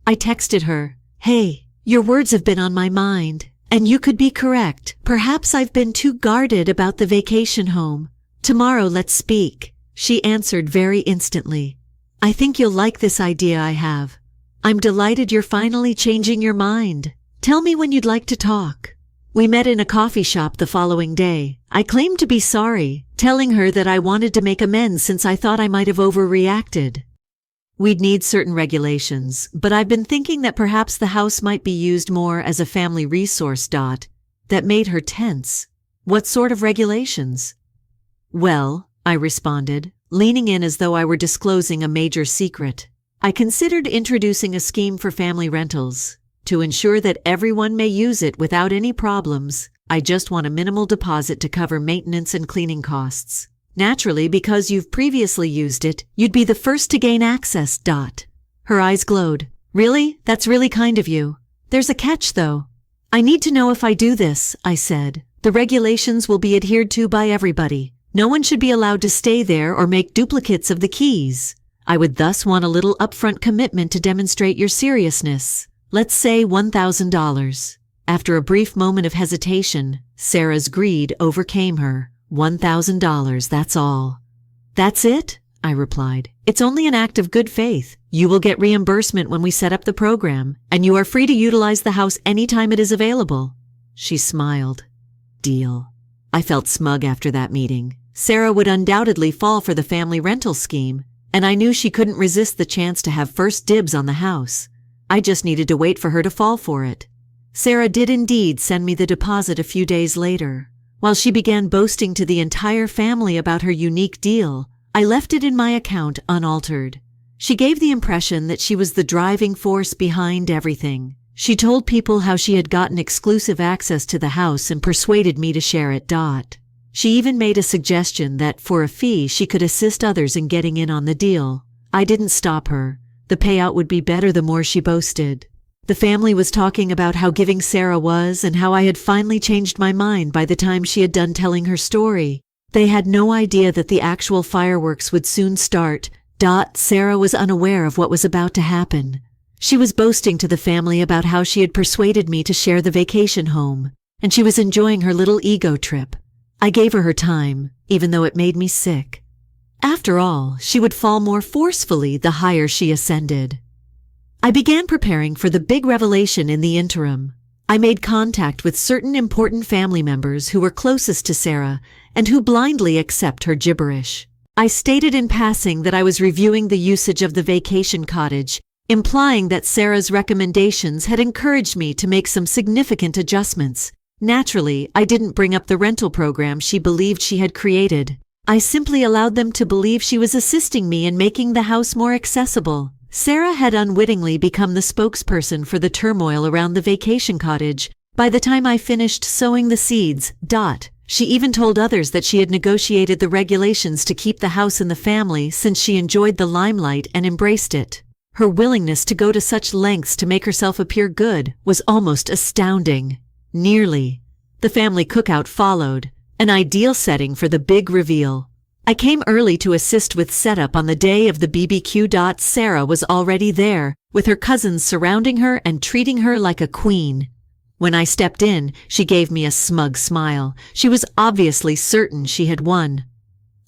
I texted her, "Hey, your words have been on my mind, and you could be correct. Perhaps I've been too guarded about the vacation home. Tomorrow let's speak." She answered very instantly. "I think you'll like this idea I have. I'm delighted you're finally changing your mind. Tell me when you'd like to talk." We met in a coffee shop the following day. I claimed to be sorry, telling her that I wanted to make amends since I thought I might have overreacted. We'd need certain regulations, but I've been thinking that perhaps the house might be used more as a family resource. That made her tense. "What sort of regulations?" "Well," I responded, leaning in as though I were disclosing a major secret. "I considered introducing a scheme for family rentals. To ensure that everyone may use it without any problems, I just want a minimal deposit to cover maintenance and cleaning costs. Naturally, because you've previously used it, you'd be the first to gain access. Her eyes glowed. "Really? That's really kind of you. There's a catch, though." "I need to know if I do this," I said. "The regulations will be adhered to by everybody. No one should be allowed to stay there or make duplicates of the keys. I would thus want a little upfront commitment to demonstrate your seriousness. Let's say $1,000. After a brief moment of hesitation, Sarah's greed overcame her. $1,000, that's all. "That's it?" I replied. "It's only an act of good faith. You will get reimbursement when we set up the program, and you are free to utilize the house anytime it is available." She smiled. Deal. I felt smug after that meeting. Sarah would undoubtedly fall for the family rental scheme, and I knew she couldn't resist the chance to have first dibs on the house. I just needed to wait for her to fall for it. Sarah did indeed send me the deposit a few days later. While she began boasting to the entire family about her unique deal, I left it in my account unaltered. She gave the impression that she was the driving force behind everything. She told people how she had gotten exclusive access to the house and persuaded me to share it. She even made a suggestion that, for a fee, she could assist others in getting in on the deal. I didn't stop her. The payout would be better the more she boasted. The family was talking about how giving Sarah was and how I had finally changed my mind by the time she had done telling her story. They had no idea that the actual fireworks would soon start. Sarah was unaware of what was about to happen. She was boasting to the family about how she had persuaded me to share the vacation home, and she was enjoying her little ego trip. I gave her time, even though it made me sick. After all, she would fall more forcefully the higher she ascended. I began preparing for the big revelation in the interim. I made contact with certain important family members who were closest to Sarah and who blindly accept her gibberish. I stated in passing that I was reviewing the usage of the vacation cottage, implying that Sarah's recommendations had encouraged me to make some significant adjustments. Naturally, I didn't bring up the rental program she believed she had created. I simply allowed them to believe she was assisting me in making the house more accessible. Sarah had unwittingly become the spokesperson for the turmoil around the vacation cottage. By the time I finished sowing the seeds, she even told others that she had negotiated the regulations to keep the house in the family since she enjoyed the limelight and embraced it. Her willingness to go to such lengths to make herself appear good was almost astounding. Nearly. The family cookout followed, an ideal setting for the big reveal. I came early to assist with setup on the day of the BBQ. Sarah was already there, with her cousins surrounding her and treating her like a queen. When I stepped in, she gave me a smug smile. She was obviously certain she had won.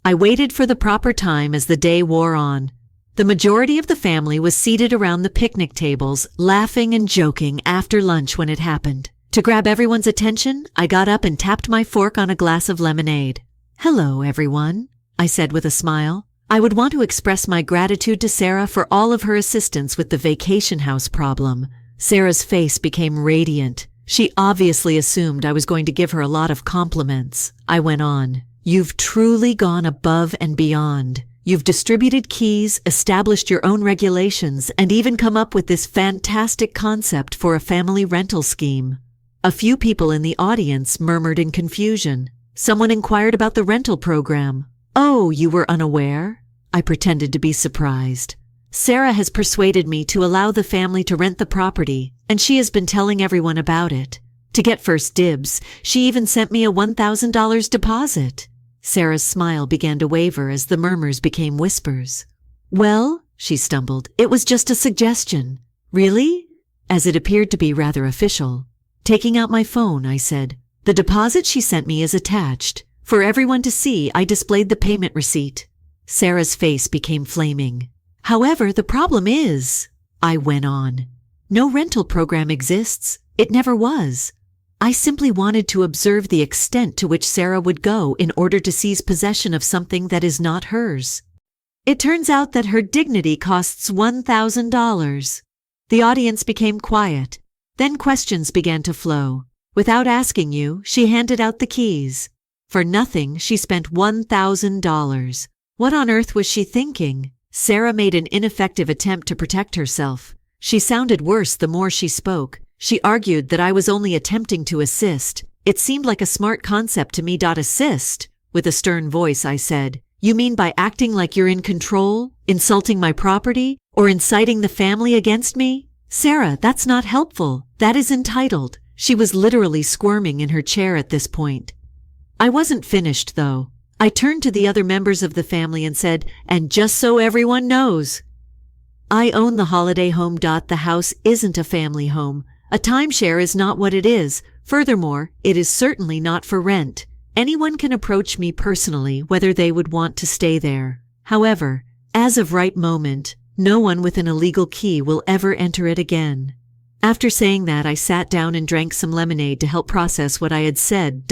I waited for the proper time as the day wore on. The majority of the family was seated around the picnic tables, laughing and joking after lunch when it happened. To grab everyone's attention, I got up and tapped my fork on a glass of lemonade. "Hello, everyone," I said with a smile. I would want to express my gratitude to Sarah for all of her assistance with the vacation house problem. Sarah's face became radiant. She obviously assumed I was going to give her a lot of compliments. I went on. "You've truly gone above and beyond. You've distributed keys, established your own regulations, and even come up with this fantastic concept for a family rental scheme." A few people in the audience murmured in confusion. Someone inquired about the rental program. "Oh, you were unaware?" I pretended to be surprised. "Sarah has persuaded me to allow the family to rent the property, and she has been telling everyone about it. To get first dibs, she even sent me a $1,000 deposit." Sarah's smile began to waver as the murmurs became whispers. "Well," she stumbled, "it was just a suggestion." "Really?" As it appeared to be rather official. Taking out my phone, I said, "The deposit she sent me is attached. For everyone to see, I displayed the payment receipt." Sarah's face became flaming. "However, the problem is," I went on, "no rental program exists. It never was. I simply wanted to observe the extent to which Sarah would go in order to seize possession of something that is not hers. It turns out that her dignity costs $1,000. The audience became quiet. Then questions began to flow. Without asking you, she handed out the keys. For nothing, she spent $1,000. What on earth was she thinking? Sarah made an ineffective attempt to protect herself. She sounded worse the more she spoke. She argued that I was only attempting to assist. It seemed like a smart concept to me. Assist? With a stern voice, I said, "You mean by acting like you're in control, insulting my property, or inciting the family against me? Sarah, that's not helpful. That is entitled." She was literally squirming in her chair at this point. I wasn't finished, though. I turned to the other members of the family and said, "And just so everyone knows, I own the holiday home. The house isn't a family home. A timeshare is not what it is. Furthermore, it is certainly not for rent. Anyone can approach me personally whether they would want to stay there. However, as of right moment, no one with an illegal key will ever enter it again." After saying that, I sat down and drank some lemonade to help process what I had said.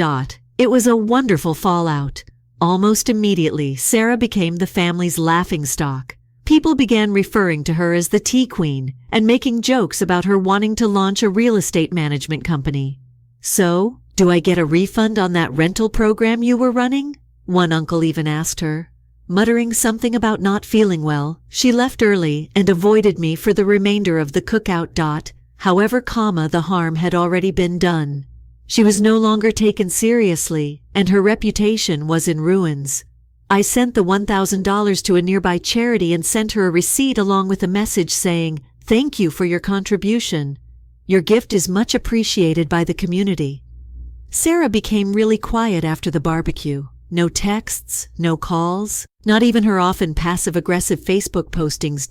It was a wonderful fallout. Almost immediately, Sarah became the family's laughingstock. People began referring to her as the Tea Queen and making jokes about her wanting to launch a real estate management company. "So, do I get a refund on that rental program you were running?" one uncle even asked her. Muttering something about not feeling well, she left early and avoided me for the remainder of the cookout. However, the harm had already been done. She was no longer taken seriously, and her reputation was in ruins. I sent the $1,000 to a nearby charity and sent her a receipt along with a message saying, "Thank you for your contribution. Your gift is much appreciated by the community." Sarah became really quiet after the barbecue. No texts, no calls, not even her often passive-aggressive Facebook postings.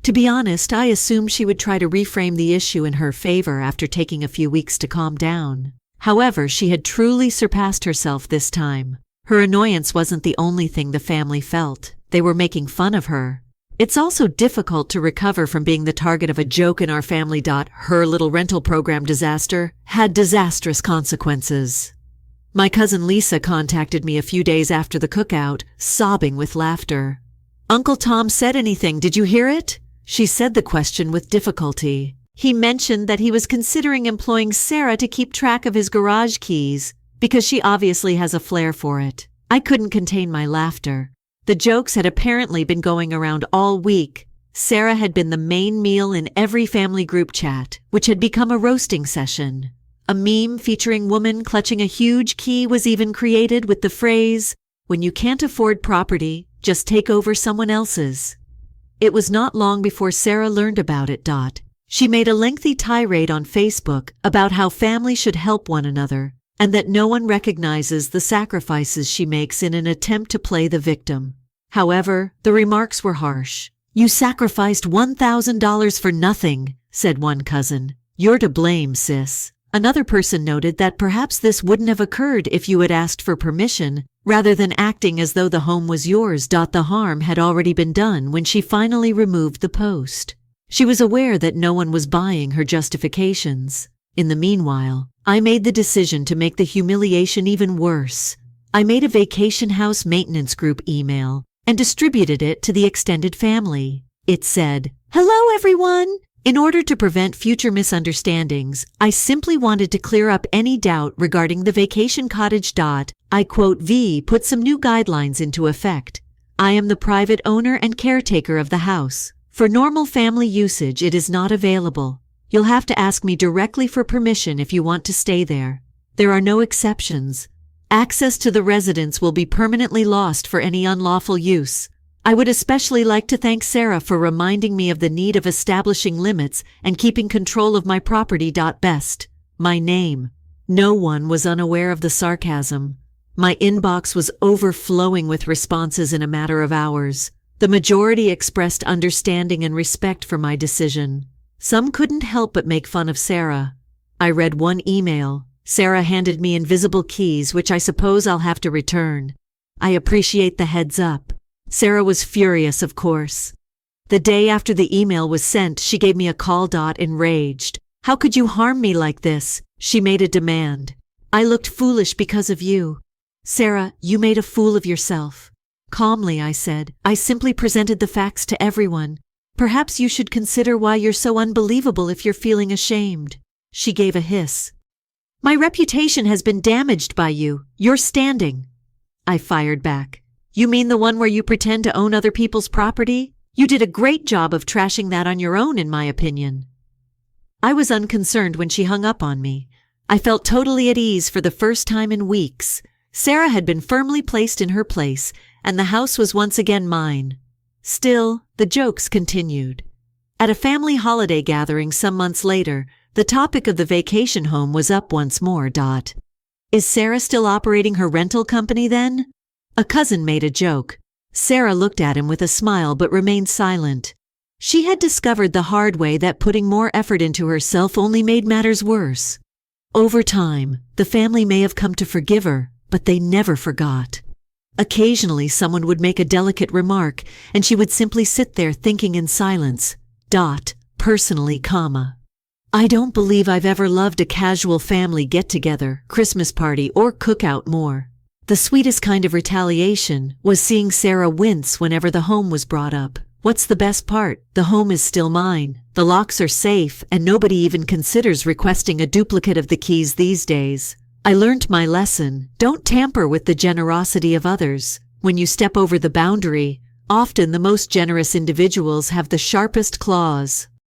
To be honest, I assumed she would try to reframe the issue in her favor after taking a few weeks to calm down. However, she had truly surpassed herself this time. Her annoyance wasn't the only thing the family felt. They were making fun of her. It's also difficult to recover from being the target of a joke in our family. Her little rental program disaster had disastrous consequences. My cousin Lisa contacted me a few days after the cookout, sobbing with laughter. "Uncle Tom said anything, did you hear it?" She said the question with difficulty. "He mentioned that he was considering employing Sarah to keep track of his garage keys, because she obviously has a flair for it." I couldn't contain my laughter. The jokes had apparently been going around all week. Sarah had been the main meal in every family group chat, which had become a roasting session. A meme featuring woman clutching a huge key was even created with the phrase, "When you can't afford property, just take over someone else's." It was not long before Sarah learned about it. She made a lengthy tirade on Facebook about how family should help one another, and that no one recognizes the sacrifices she makes in an attempt to play the victim. However, the remarks were harsh. "You sacrificed $1,000 for nothing," said one cousin. "You're to blame, sis." Another person noted that perhaps this wouldn't have occurred if you had asked for permission, rather than acting as though the home was yours. The harm had already been done when she finally removed the post. She was aware that no one was buying her justifications. In the meanwhile, I made the decision to make the humiliation even worse. I made a vacation house maintenance group email and distributed it to the extended family. It said, "Hello everyone! In order to prevent future misunderstandings, I simply wanted to clear up any doubt regarding the vacation cottage. I quote put some new guidelines into effect. I am the private owner and caretaker of the house. For normal family usage, it is not available. You'll have to ask me directly for permission if you want to stay there. There are no exceptions. Access to the residence will be permanently lost for any unlawful use. I would especially like to thank Sarah for reminding me of the need of establishing limits and keeping control of my property. Best. My name." No one was unaware of the sarcasm. My inbox was overflowing with responses in a matter of hours. The majority expressed understanding and respect for my decision. Some couldn't help but make fun of Sarah. I read one email. Sarah handed me invisible keys, which I suppose I'll have to return. I appreciate the heads up. Sarah was furious, of course. The day after the email was sent, she gave me a call. Enraged. "How could you harm me like this?" she made a demand. "I looked foolish because of you." "Sarah, you made a fool of yourself." Calmly, I said, "I simply presented the facts to everyone. Perhaps you should consider why you're so unbelievable if you're feeling ashamed." She gave a hiss. "My reputation has been damaged by you. You're standing." I fired back. "You mean the one where you pretend to own other people's property? You did a great job of trashing that on your own, in my opinion." I was unconcerned when she hung up on me. I felt totally at ease for the first time in weeks. Sarah had been firmly placed in her place, and the house was once again mine. Still, the jokes continued. At a family holiday gathering some months later, the topic of the vacation home was up once more. "Is Sarah still operating her rental company then?" A cousin made a joke. Sarah looked at him with a smile but remained silent. She had discovered the hard way that putting more effort into herself only made matters worse. Over time, the family may have come to forgive her, but they never forgot. Occasionally, someone would make a delicate remark, and she would simply sit there thinking in silence. Personally, I don't believe I've ever loved a casual family get-together, Christmas party, or cookout more. The sweetest kind of retaliation was seeing Sarah wince whenever the home was brought up. What's the best part? The home is still mine. The locks are safe, and nobody even considers requesting a duplicate of the keys these days. I learned my lesson. Don't tamper with the generosity of others. When you step over the boundary, often the most generous individuals have the sharpest claws.